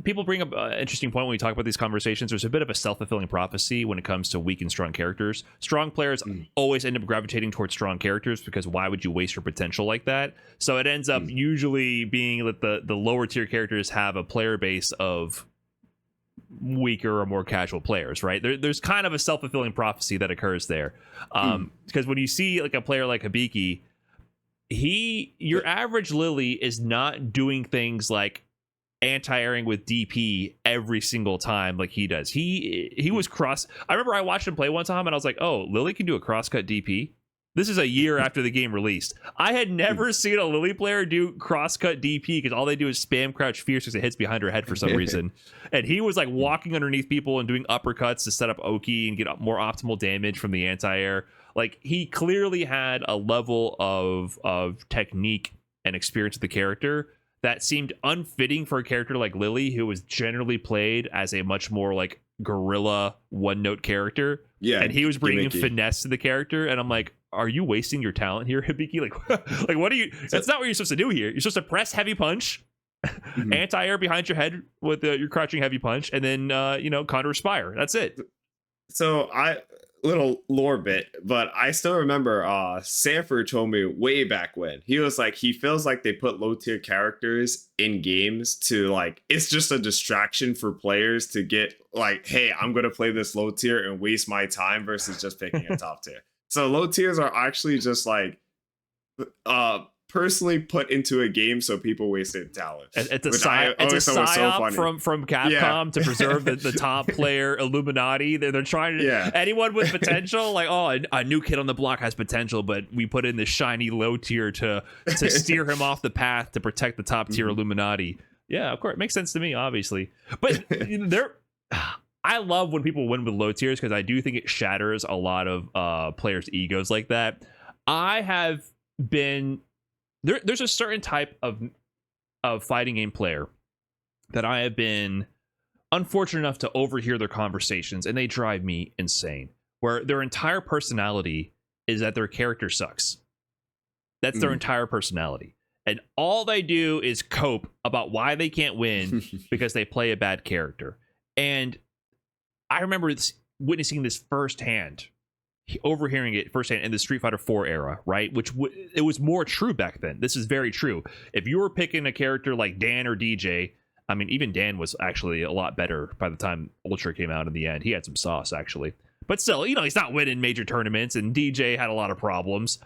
people bring up an interesting point when we talk about these conversations. There's a bit of a self-fulfilling prophecy when it comes to weak and strong characters. Strong players always end up gravitating towards strong characters, because why would you waste your potential like that? So it ends up usually being that the lower tier characters have a player base of weaker or more casual players, right? There's kind of a self-fulfilling prophecy that occurs there, because when you see like a player like Hibiki, your average Lily is not doing things like anti-airing with DP every single time like he does. He was cross. I remember I watched him play one time and I was like, oh, Lily can do a crosscut DP. This is a year after the game released. I had never seen a Lily player do crosscut DP because all they do is spam crouch fierce because it hits behind her head for some reason. And he was like walking underneath people and doing uppercuts to set up Oki and get more optimal damage from the anti-air. Like, he clearly had a level of technique and experience with the character that seemed unfitting for a character like Lily, who was generally played as a much more like guerrilla one-note character.
Yeah,
and he was bringing
gimmicky
finesse to the character, and I'm like, are you wasting your talent here, Hibiki? Like what are you? That's not what you're supposed to do here. You're supposed to press heavy punch, anti-air behind your head with your crouching heavy punch, and then counter spire. That's it.
So little lore bit, but I still remember Sanford told me way back when he was like, he feels like they put low tier characters in games to like, it's just a distraction for players to get like, hey, I'm gonna play this low tier and waste my time versus just picking a top tier. So low tiers are actually just like personally put into a game so people waste their talent.
It's a psyop from Capcom to preserve the top player Illuminati. They're trying to anyone with potential, like, oh, a new kid on the block has potential, but we put in this shiny low tier to steer him off the path to protect the top tier Illuminati. Yeah, of course, it makes sense to me, obviously. But I love when people win with low tiers because I do think it shatters a lot of players' egos like that. I have been there's a certain type of fighting game player that I have been unfortunate enough to overhear their conversations, and they drive me insane. Where their entire personality is that their character sucks. That's their entire personality. And all they do is cope about why they can't win because they play a bad character. And I remember witnessing this firsthand, overhearing it firsthand in the Street Fighter 4 era, right? Which it was more true back then. This is very true. If you were picking a character like Dan or DJ, I mean, even Dan was actually a lot better by the time Ultra came out in the end. He had some sauce, actually. But still, he's not winning major tournaments, and DJ had a lot of problems.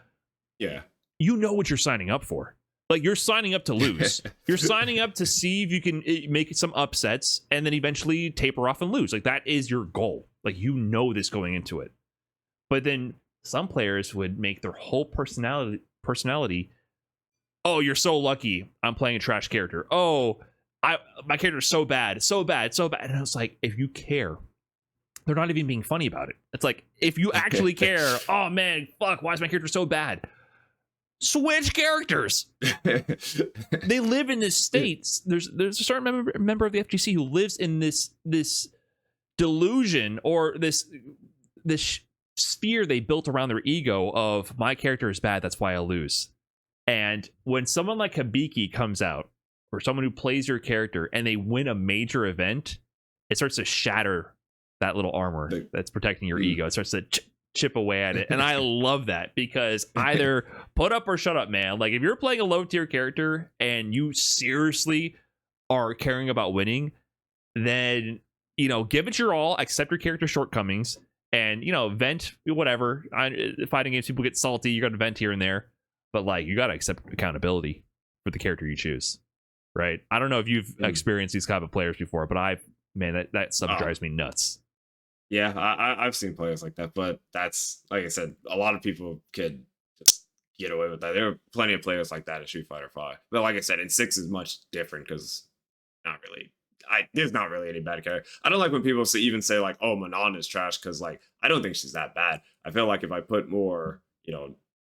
Yeah.
You know what you're signing up for. Like, you're signing up to lose. You're signing up to see if you can make some upsets and then eventually taper off and lose. Like, that is your goal. Like, this going into it. But then some players would make their whole personality, oh, you're so lucky I'm playing a trash character. Oh, my character's so bad. And I was like, if you care, they're not even being funny about it. It's like, if you actually care, oh man, fuck, why is my character so bad? Switch characters. They live in this state. There's a certain member of the FGC who lives in this delusion or this sphere they built around their ego of, my character is bad, that's why I lose. And when someone like Hibiki comes out, or someone who plays your character, and they win a major event, it starts to shatter that little armor that's protecting your ego. It starts to chip away at it. And I love that, because either put up or shut up, man. Like, if you're playing a low tier character and you seriously are caring about winning, then give it your all, accept your character's shortcomings, and vent, whatever. Fighting games, people get salty, you're gonna vent here and there, but like, you gotta accept accountability for the character you choose, right? I don't know if you've experienced these kind of players before, but that stuff drives me nuts.
Yeah, I've seen players like that, but that's, like I said, a lot of people could just get away with that. There are plenty of players like that in Street Fighter 5. But like I said, in 6 is much different, because there's not really any bad character. I don't like when people even say like, oh, Manon is trash, because like, I don't think she's that bad. I feel like if I put more,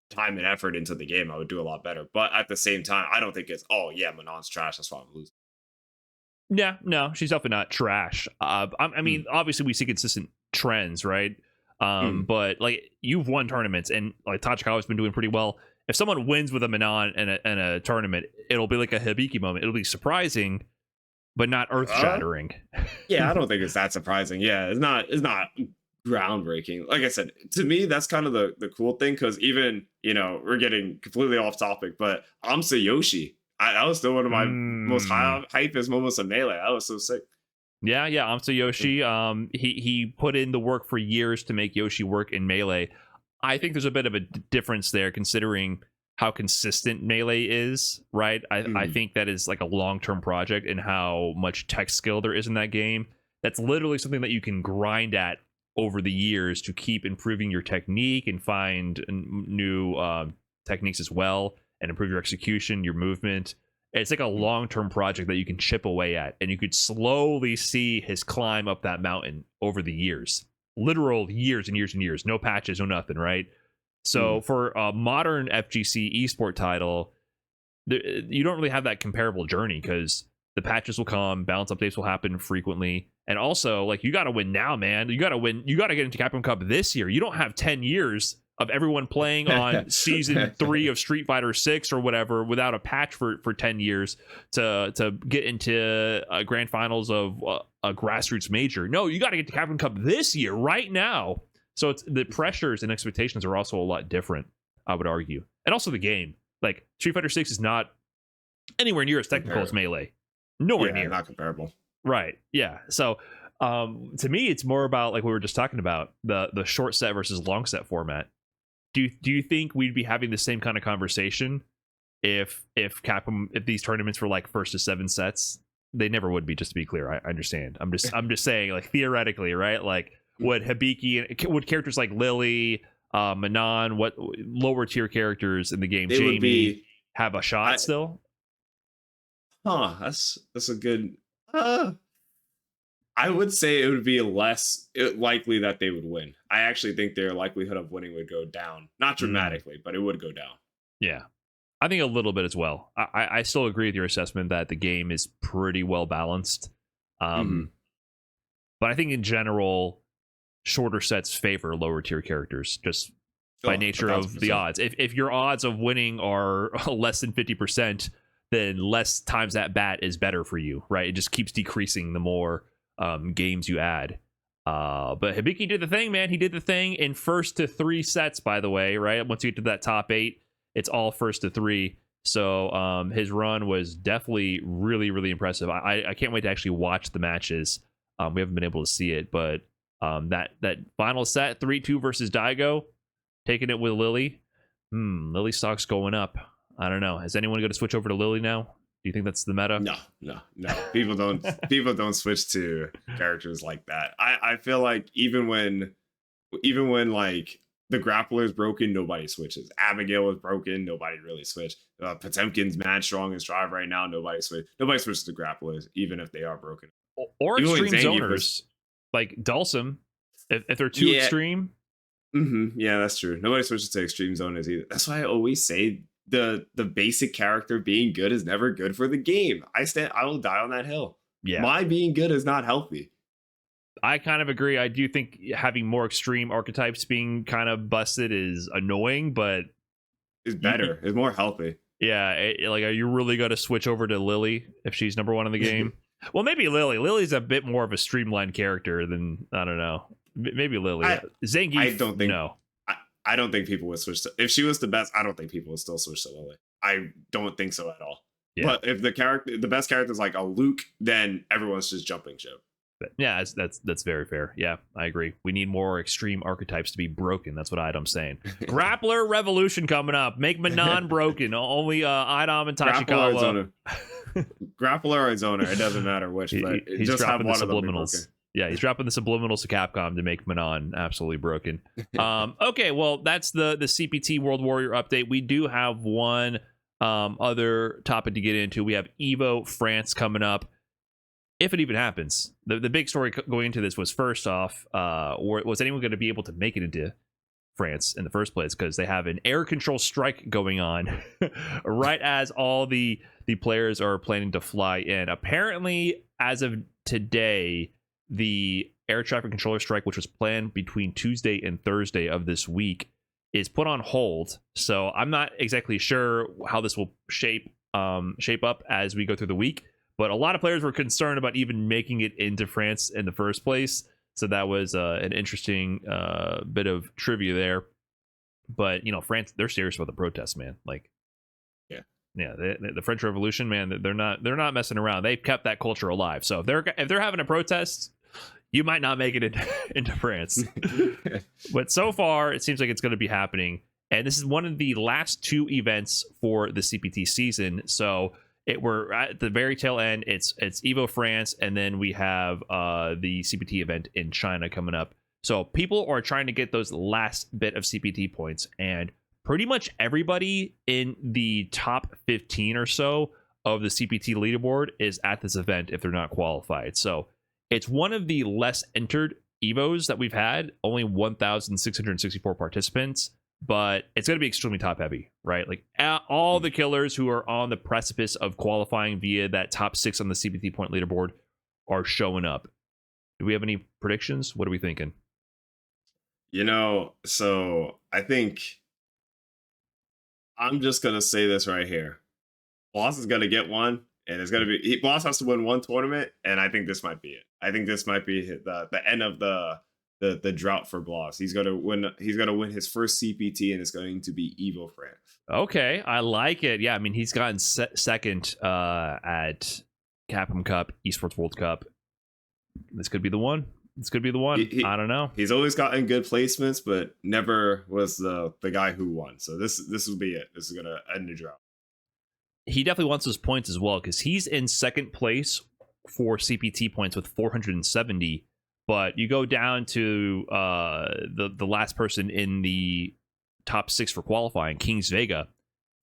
time and effort into the game, I would do a lot better. But at the same time, I don't think it's, oh yeah, Manon's trash, that's why I'm losing.
Yeah, no, she's definitely not trash. I mean, obviously we see consistent trends, right? But like, you've won tournaments, and like Tachikawa's been doing pretty well. If someone wins with a Manon in a tournament, it'll be like a Hibiki moment. It'll be surprising, but not earth shattering.
Yeah, I don't think it's that surprising. Yeah, it's not groundbreaking. Like I said, to me, that's kind of the cool thing, because even, we're getting completely off topic, but Amsa Yoshi, that was still one of my most hypest moments of Melee. That was so sick.
Yeah, Amsa Yoshi. He put in the work for years to make Yoshi work in Melee. I think there's a bit of a difference there, considering how consistent Melee is, right? I think that is like a long-term project, and how much tech skill there is in that game. That's literally something that you can grind at over the years to keep improving your technique and find new techniques as well, and improve your execution, your movement. It's like a long-term project that you can chip away at, and you could slowly see his climb up that mountain over the years. Literal years and years and years. No patches, no nothing, right? So for a modern FGC esport title, you don't really have that comparable journey, because the patches will come, balance updates will happen frequently, and also like you got to win now, man. You got to win. You got to get into Capcom Cup this year. You don't have 10 years of everyone playing on season 3 of Street Fighter 6 or whatever without a patch for 10 years to get into grand finals of a grassroots major. No, you got to get to Capcom Cup this year, right now. So it's the pressures and expectations are also a lot different, I would argue. And also the game. Like Street Fighter 6 is not anywhere near as technical as Melee. Nowhere near.
Not comparable.
Right. Yeah. So to me, it's more about, like we were just talking about, the short set versus long set format. Do you think we'd be having the same kind of conversation if these tournaments were like 1st to 7 sets? They never would be, just to be clear. I understand. I'm just saying, like, theoretically, right? Like, would Hibiki, would characters like Lily, Manon, what lower tier characters in the game, Jamie, have a shot still?
That's a good. I would say it would be less likely that they would win. I actually think their likelihood of winning would go down, not dramatically, but it would go down.
Yeah, I think a little bit as well. I still agree with your assessment that the game is pretty well balanced. But I think in general, shorter sets favor lower tier characters just by nature 1,000%. Of the odds. If your odds of winning are less than 50%, then less times at bat is better for you, right? It just keeps decreasing the more games you add. But Hibiki did the thing, man. He did the thing in 1st to 3 sets, by the way, right? Once you get to that top 8, it's all 1st to 3. So his run was definitely really, really impressive. I can't wait to actually watch the matches. We haven't been able to see it, but that final set, 3-2 versus Daigo, taking it with Lily. Lily stock's going up. I don't know. Is anyone going to switch over to Lily now? Do you think that's the meta?
No. People don't switch to characters like that. I feel like even when like the Grappler is broken, nobody switches. Abigail is broken, nobody really switched. Potemkin's mad strong in Strive right now, nobody switches to Grapplers, even if they are broken.
Or even extreme zoners, like Dulcim, if they're too extreme.
Yeah, that's true. Nobody switches to extreme zoners either. That's why I always say the basic character being good is never good for the game. I will die on that hill. Yeah, my being good is not healthy.
I kind of agree. I do think having more extreme archetypes being kind of busted is annoying, but
it's better. It's more healthy.
Yeah, like, are you really going to switch over to Lily if she's number 1 in the game? Well, maybe Lily. Lily's a bit more of a streamlined character than, I don't know. Maybe Lily. Zangief,
I don't think.
No.
I don't think people would switch to. If she was the best, I don't think people would still switch to Lily. I don't think so at all. Yeah. But if the best character is like a Luke, then everyone's just jumping ship.
But yeah, that's very fair. Yeah, I agree. We need more extreme archetypes to be broken. That's what iDom's saying. Grappler Revolution coming up. Make Manon broken. Only iDom and Tachikawa.
Grappler or Zoner. It doesn't matter which. But
he's
just
dropping the subliminals. Yeah, he's dropping the subliminals to Capcom to make Manon absolutely broken. Okay, well, that's the CPT World Warrior update. We do have one other topic to get into. We have EVO France coming up. If it even happens. The big story going into this was, first off, was anyone going to be able to make it into France in the first place? Because they have an air control strike going on right as all the players are planning to fly in. Apparently, as of today, the air traffic controller strike, which was planned between Tuesday and Thursday of this week, is put on hold. So I'm not exactly sure how this will shape up as we go through the week. But a lot of players were concerned about even making it into France in the first place. So that was an interesting bit of trivia there. But, France, they're serious about the protests, man. Like, the French Revolution, man, they're not messing around. They've kept that culture alive. So if they're having a protest, you might not make it into France. But so far, it seems like it's going to be happening. And this is one of the last 2 events for the CPT season. So we're at the very tail end. It's EVO France, and then we have the CPT event in China coming up. So people are trying to get those last bit of CPT points, and pretty much everybody in the top 15 or so of the CPT leaderboard is at this event if they're not qualified. So it's one of the less entered EVOs that we've had, only 1,664 participants, but it's going to be extremely top heavy, right? Like all the killers who are on the precipice of qualifying via that top 6 on the CPT point leaderboard are showing up. Do we have any predictions? What are we thinking?
So I think I'm just going to say this right here. Boss is going to get one, and it's going to be Boss has to win one tournament, and I think this might be it. I think this might be the end of the drought for Bloss. He's going to win his first CPT, and it's going to be EVO France.
Okay, I like it. Yeah, I mean, he's gotten second at Capcom Cup, Esports World Cup. This could be the one. I don't know.
He's always gotten good placements, but never was the guy who won. So this will be it. This is going to end the drought.
He definitely wants those points as well, because he's in second place for CPT points with 470. But you go down to the last person in the top 6 for qualifying, Kings Vega,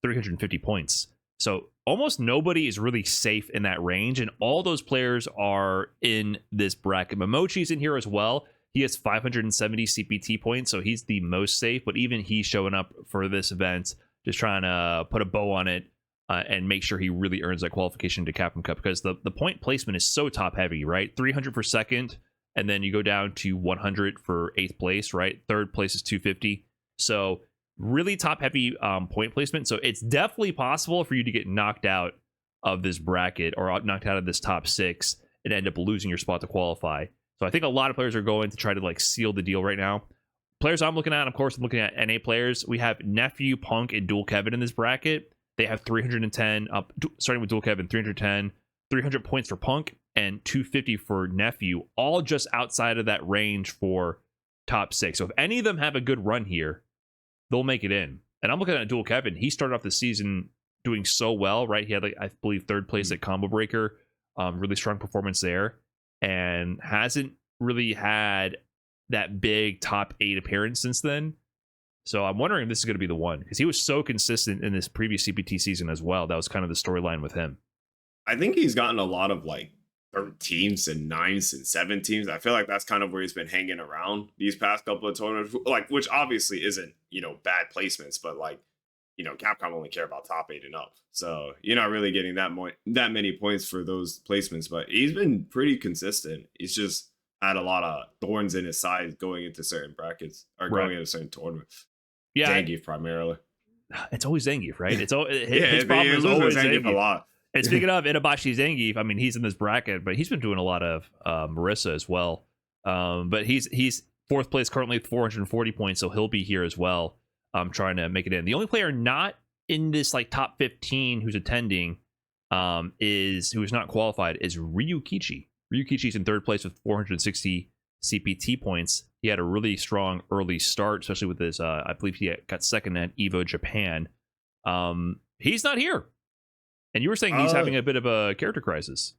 350 points. So almost nobody is really safe in that range, and all those players are in this bracket. Momochi's in here as well. He has 570 CPT points, so he's the most safe, but even he's showing up for this event, just trying to put a bow on it and make sure he really earns that qualification to Capcom Cup, because the point placement is so top heavy, right? 300 for second, and then you go down to 100 for 8th place, right? Third place is 250. So really top heavy point placement. So it's definitely possible for you to get knocked out of this bracket or knocked out of this top 6 and end up losing your spot to qualify. So I think a lot of players are going to try to like seal the deal right now. Players I'm looking at, of course, I'm looking at NA players. We have Nephew, Punk, and Dual Kevin in this bracket. They have 310 up, starting with Dual Kevin, 310, 300 points for Punk, and 250 for Nephew, all just outside of that range for top 6. So if any of them have a good run here, they'll make it in. And I'm looking at Dual Kevin. He started off the season doing so well, right? He had, like, I believe, 3rd place at Combo Breaker. Really strong performance there. And hasn't really had that big top 8 appearance since then. So I'm wondering if this is going to be the one, because he was so consistent in this previous CPT season as well. That was kind of the storyline with him.
I think he's gotten a lot of like 13s and 9s and 17s. I feel like that's kind of where he's been hanging around these past couple of tournaments, like, which obviously isn't, bad placements, but like, Capcom only care about top 8 and up. So you're not really getting that many points for those placements, but he's been pretty consistent. He's just had a lot of thorns in his side going into certain brackets or going into certain tournaments.
Yeah.
Zangief primarily.
It's always Zangief, right? His problem is always Zangief.
A lot.
And speaking of Itabashi Zangief, I mean, he's in this bracket, but he's been doing a lot of Marissa as well. But he's 4th place currently with 440 points, so he'll be here as well, trying to make it in. The only player not in this like top 15 who's attending who's not qualified is Ryukichi. Ryukichi's in 3rd place with 460 CPT points. He had a really strong early start, especially with his, I believe he got second at EVO Japan. He's not here. And you were saying he's having a bit of a character crisis.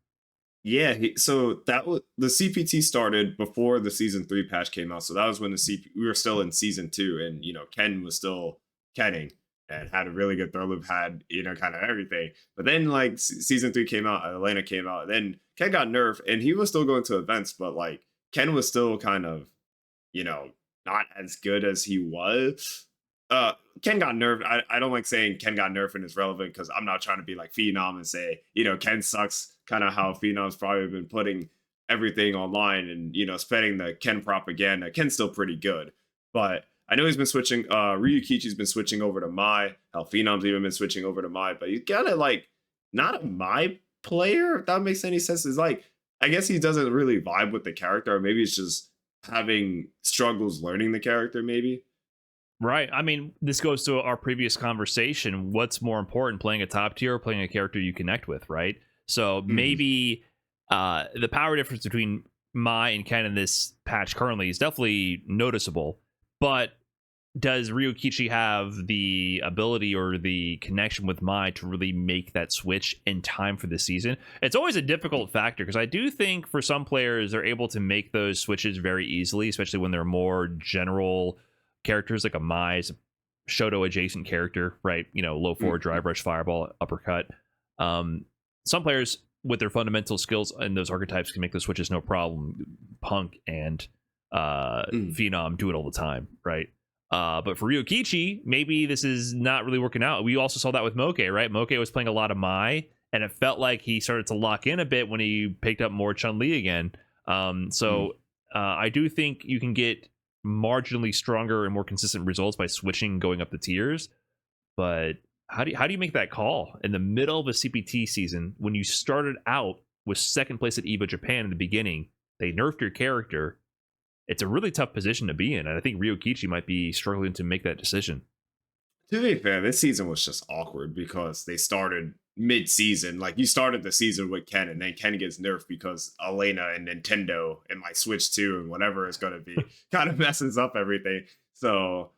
Yeah, so that was the CPT started before the season 3 patch came out. So that was when we were still in season 2, and Ken was still kenning and had a really good throw loop, had kind of everything. But then like season 3 came out, Elena came out, and then Ken got nerfed, and he was still going to events, but like Ken was still kind of not as good as he was. Ken got nerfed. I don't like saying Ken got nerfed and it's relevant, because I'm not trying to be like Phenom and say, Ken sucks, kind of how Phenom's probably been putting everything online and, spreading the Ken propaganda. Ken's still pretty good, but I know he's been switching. Ryukichi's been switching over to Mai. Hell, Phenom's even been switching over to Mai, but he's kind of like not a Mai player, if that makes any sense. It's like, I guess he doesn't really vibe with the character, or maybe it's just having struggles learning the character, maybe.
Right. I mean, this goes to our previous conversation. What's more important, playing a top tier or playing a character you connect with, right? So maybe the power difference between Mai and Ken in this patch currently is definitely noticeable. But does Ryukichi have the ability or the connection with Mai to really make that switch in time for the season? It's always a difficult factor because I do think for some players they're able to make those switches very easily, especially when they're more general characters like a Mai's Shoto adjacent character, right? Low forward, drive rush, fireball, uppercut. Some players with their fundamental skills and those archetypes can make those switches no problem. Punk and Phenom do it all the time, right? But for Ryukichi, maybe this is not really working out. We also saw that with Moke, right? Moke was playing a lot of Mai, and it felt like he started to lock in a bit when he picked up more Chun-Li again. I do think you can get marginally stronger and more consistent results by switching, going up the tiers. But how do you make that call in the middle of a CPT season when you started out with second place at EVO Japan in the beginning? They nerfed your character. It's a really tough position to be in, and I think Ryukichi might be struggling to make that decision.
To be fair, this season was just awkward because they started mid-season. Like, you started the season with Ken, and then Ken gets nerfed because Elena and Nintendo and my Switch 2 and whatever it's going to be kind of messes up everything. So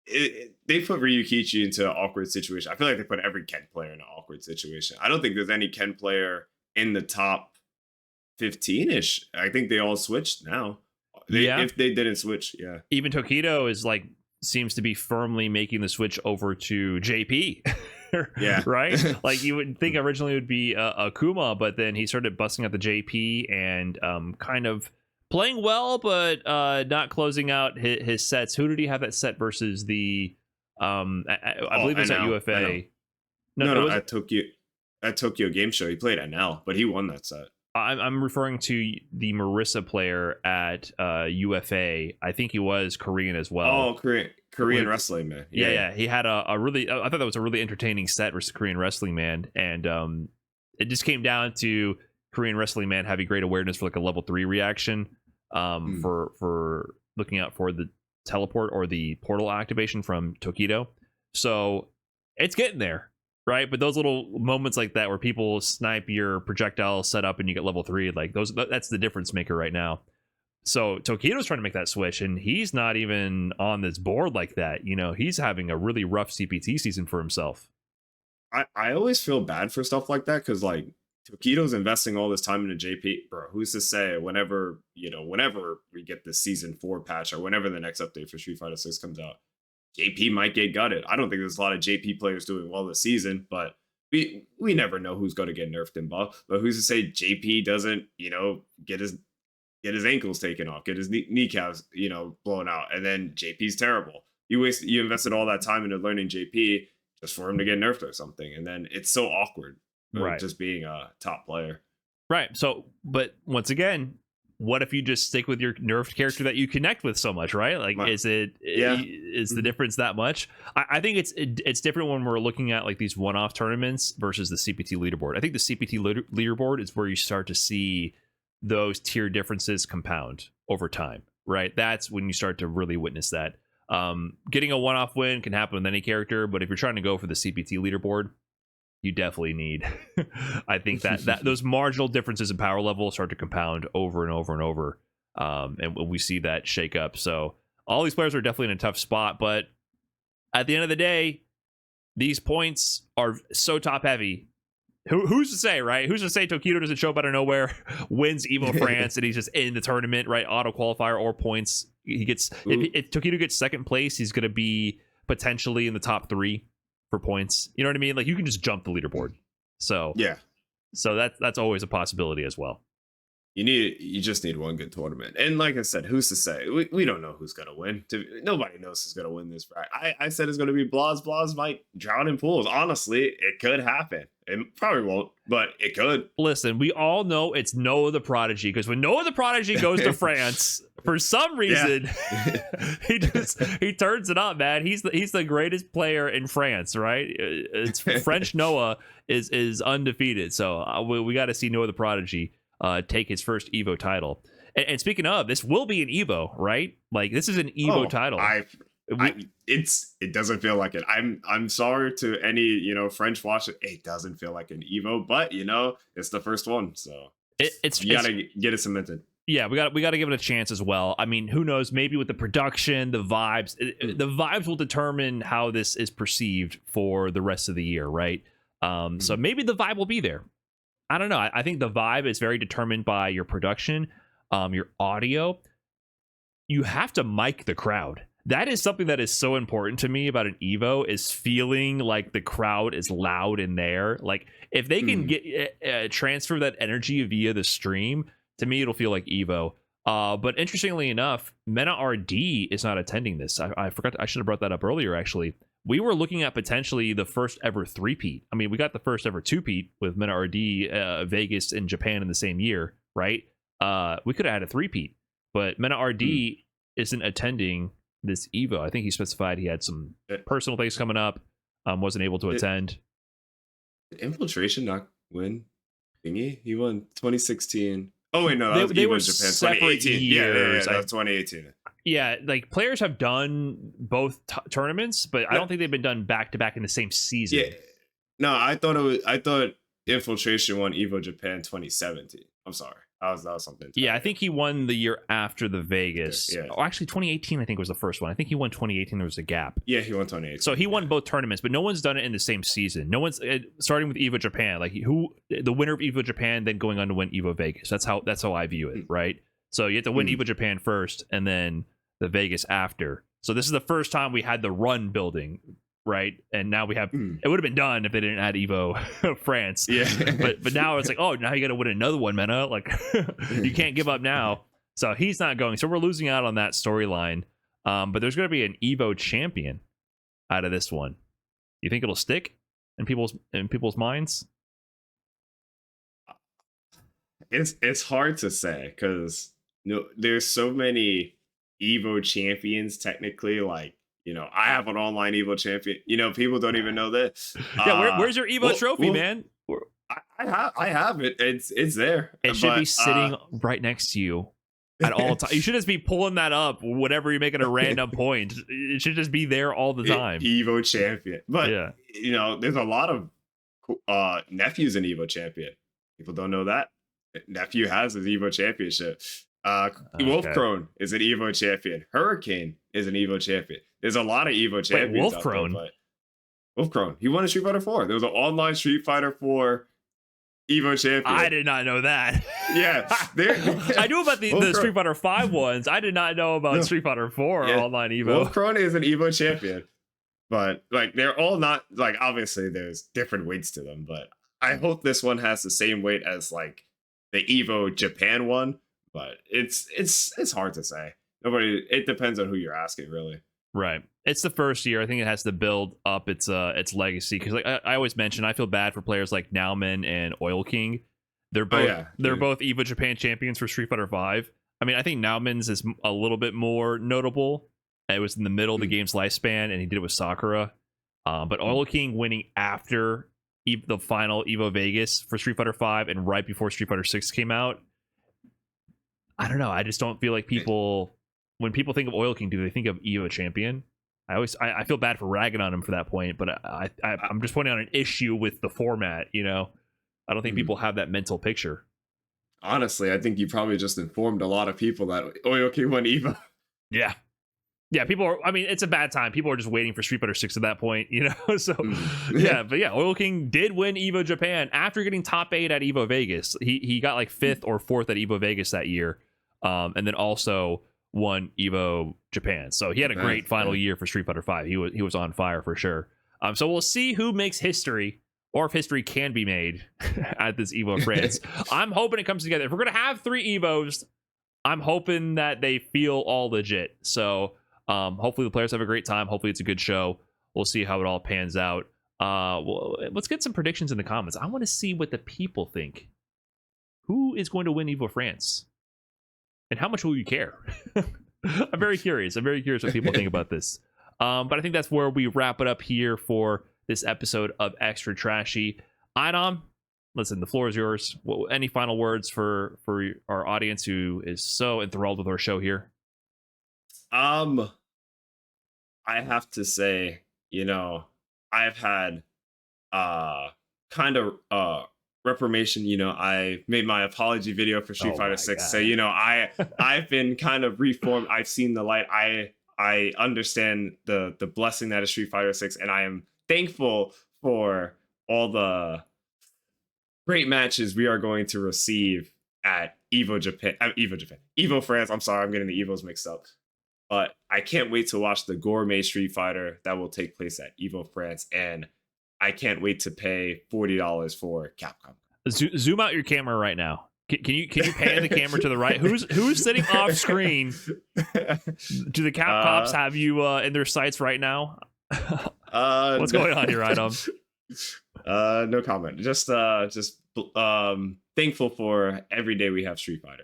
they put Ryukichi into an awkward situation. I feel like they put every Ken player in an awkward situation. I don't think there's any Ken player in the top 15-ish. I think they all switched now. If they didn't switch, yeah.
Even Tokido seems to be firmly making the switch over to JP.
Yeah.
Right? Like, you would think originally it would be Akuma, but then he started busting out the JP and kind of playing well, but not closing out his sets. Who did he have that set versus the I believe it was at UFA.
No, at Tokyo Game Show. He played NL, but he won that set.
I'm referring to the Marissa player at UFA. I think he was Korean as well.
Oh, Korean wrestling man.
Yeah. He had a really, I thought that was a really entertaining set versus Korean wrestling man, and it just came down to Korean wrestling man having great awareness for like a level 3 reaction, for looking out for the teleport or the portal activation from Tokido. So it's getting there. Right, but those little moments like that where people snipe your projectile setup and you get level 3, like that's the difference maker right now. So Tokido's trying to make that switch, and he's not even on this board like that. He's having a really rough CPT season for himself.
I always feel bad for stuff like that because, like, Tokido's investing all this time into JP, bro. Who's to say whenever we get the season 4 patch or whenever the next update for Street Fighter 6 comes out, JP might get gutted. I don't think there's a lot of JP players doing well this season, but we never know who's going to get nerfed and buffed. But who's to say JP doesn't, get his ankles taken off, get his kneecaps, blown out, and then JP's terrible. You invested all that time into learning JP just for him to get nerfed or something, and then it's so awkward, right? Just being a top player,
right? So, but once again, what if you just stick with your nerfed character that you connect with so much, right? Like, is the difference that much? I think it's different when we're looking at like these one-off tournaments versus the CPT leaderboard. I think the CPT leaderboard is where you start to see those tier differences compound over time, right? That's when you start to really witness that. Getting a one-off win can happen with any character, but if you're trying to go for the CPT leaderboard, you definitely need I think that those marginal differences in power level start to compound over and over and over, and we see that shake up. So all these players are definitely in a tough spot, but at the end of the day, these points are so top heavy. Who's to say, right? Who's to say Tokido doesn't show up out of nowhere, wins EVO France, and he's just in the tournament, right? Auto qualifier or points. He gets if Tokido gets second place, he's going to be potentially in the top 3 for points. You know what I mean? Like, you can just jump the leaderboard. So
yeah.
So that's always a possibility as well.
You just need one good tournament. And like I said, who's to say? We don't know who's going to win. Nobody knows who's going to win this. I said it's going to be Blas might drown in pools. Honestly, it could happen. It probably won't, but it could.
Listen, we all know it's Noah the Prodigy, because when Noah the Prodigy goes to France, for some reason, he turns it up, man. He's the greatest player in France, right? It's French Noah is undefeated. So we got to see Noah the Prodigy take his first EVO title. And speaking of, this will be an EVO, right? Like, this is an EVO title.
It doesn't feel like it. I'm sorry to any French watcher. It doesn't feel like an EVO, but it's the first one, so you gotta get it cemented.
Yeah, we got to give it a chance as well. I mean, who knows? Maybe with the production, the vibes, the vibes will determine how this is perceived for the rest of the year, right? So maybe the vibe will be there. I don't know. I think the vibe is very determined by your production, your audio. You have to mic the crowd. That is something that is so important to me about an Evo, is feeling like the crowd is loud in there. Like if they can get transfer that energy via the stream, to me it'll feel like Evo. But interestingly enough, Mena RD is not attending this. I forgot. I should have brought that up earlier. Actually, we were looking at potentially the first ever three-peat. I mean, we got the first ever two-peat with Mena RD, Vegas, and Japan in the same year, right? We could have had a three-peat, but Mena RD isn't attending this Evo. I think he specified he had some personal things coming up, wasn't able to attend.
Did Infiltration not win thingy? He won 2016. Oh wait, no, that was
they
Evo
were
Japan 2018.
Years.
Yeah, that was 2018.
Yeah, like players have done both tournaments, but I don't think they've been done back to back in the same season.
Yeah, no, I thought Infiltration won Evo Japan 2017. I'm sorry. That was something.
Yeah, I think he won the year after the Vegas.
Yeah.
Oh, actually, 2018, I think, was the first one. I think he won 2018. There was a gap.
Yeah, he won 2018.
So he won both tournaments, but no one's done it in the same season. No one's starting with Evo Japan. Like the winner of Evo Japan, then going on to win Evo Vegas. That's how I view it, right? So you have to win Evo Japan first, and then the Vegas after. So this is the first time we had the run building, right? And now we have it would have been done if they didn't add Evo France.
Yeah.
but now it's like, oh, now you got to win another one, Mena. Like you can't give up now. So he's not going. So we're losing out on that storyline. But there's going to be an Evo champion out of this one. You think it'll stick in people's minds?
It's hard to say because there's so many Evo champions technically. Like, I have an online Evo champion. People don't even know this.
Yeah, where's your Evo trophy, man?
I have it. It's there.
It should be sitting right next to you at all times. You should just be pulling that up whenever you're making a random point. It should just be there all the time.
Evo champion. But there's a lot of nephews in Evo champion. People don't know that. Nephew has his Evo championship. Wolfcrone is an Evo champion. Hurricane is an Evo champion. There's a lot of Evo champions. Wait,
Wolfcrone.
Wolfcrone. He won a Street Fighter 4. There was an online Street Fighter 4 Evo champion.
I did not know that.
Yeah.
I knew about the Street Fighter 5 ones. I did not know about Street Fighter 4 online Evo.
Wolfcrone is an Evo champion. But they're all not obviously there's different weights to them, but I hope this one has the same weight as the Evo Japan one. But it's hard to say. It depends on who you're asking, really.
Right. It's the first year. I think it has to build up its legacy, because I always mention, I feel bad for players like Nauman and Oil King. They're both both Evo Japan champions for Street Fighter 5. I mean, I think Nauman's is a little bit more notable. It was in the middle of the game's lifespan, and he did it with Sakura. But Oil King winning after the final Evo Vegas for Street Fighter 5 and right before Street Fighter 6 came out. I don't know. I just don't feel like when people think of Oil King, do they think of Evo champion? I feel bad for ragging on him for that point, but I'm just pointing out an issue with the format. I don't think people have that mental picture.
Honestly, I think you probably just informed a lot of people that Oil King won Evo.
Yeah. Yeah, it's a bad time. People are just waiting for Street Fighter 6 at that point, So, Oil King did win Evo Japan after getting top 8 at Evo Vegas. He got 5th or 4th at Evo Vegas that year, and then also won Evo Japan. So he had a great final year for Street Fighter 5. He was on fire for sure. So we'll see who makes history, or if history can be made at this Evo France. I'm hoping it comes together. If we're gonna have 3 Evos, I'm hoping that they feel all legit. So hopefully the players have a great time. Hopefully it's a good show. We'll see how it all pans out. Let's get some predictions in the comments. I want to see what the people think. Who is going to win Evo France? And how much will you care? I'm very curious. What people think about this. But I think that's where we wrap it up here for this episode of Extra Trashy. iDom, listen, the floor is yours. Any final words for our audience who is so enthralled with our show here?
I have to say, I've had kind of reformation, I made my apology video for Street
Oh
Fighter
my
6.
God.
So, I've been kind of reformed. I've seen the light. I understand the blessing that is Street Fighter 6, and I am thankful for all the great matches we are going to receive at EVO France. I'm sorry, I'm getting the Evos mixed up. But I can't wait to watch the gourmet Street Fighter that will take place at EVO France, and I can't wait to pay $40 for Capcom.
Zoom out your camera right now. Can you pan the camera to the right? Who's sitting off screen? Do the Cap Cops have you in their sights right now? What's going on here, iDom?
No comment. Just thankful for every day we have Street Fighter.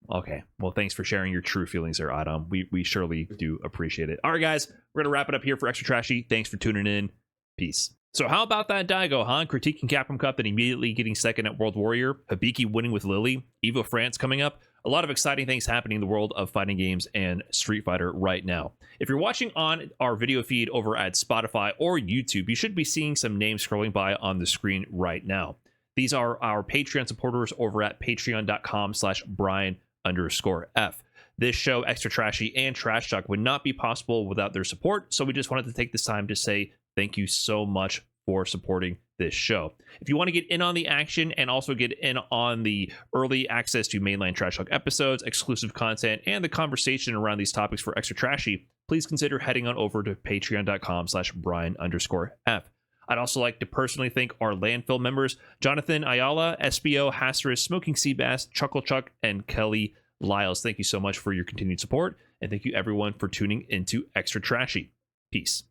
Okay. Well, thanks for sharing your true feelings there, iDom. We surely do appreciate it. All right, guys, we're gonna wrap it up here for Extra Trashy. Thanks for tuning in. Peace. So how about that Daigo, huh? Critiquing Capcom Cup and immediately getting second at World Warrior. Hibiki winning with Lily. EVO France coming up. A lot of exciting things happening in the world of fighting games and Street Fighter right now. If you're watching on our video feed over at Spotify or YouTube, you should be seeing some names scrolling by on the screen right now. These are our Patreon supporters over at patreon.com/Brian_F. This show, Extra Trashy and Trash Talk, would not be possible without their support. So we just wanted to take this time to say thank you so much for supporting this show. If you want to get in on the action and also get in on the early access to mainline Trash Talk episodes, exclusive content, and the conversation around these topics for Extra Trashy, please consider heading on over to patreon.com/Brian_F. I'd also like to personally thank our landfill members, Jonathan Ayala, SBO, Hasserus, Smoking Seabass, Chuckle Chuck, and Kelly Lyles. Thank you so much for your continued support, and thank you everyone for tuning into Extra Trashy. Peace.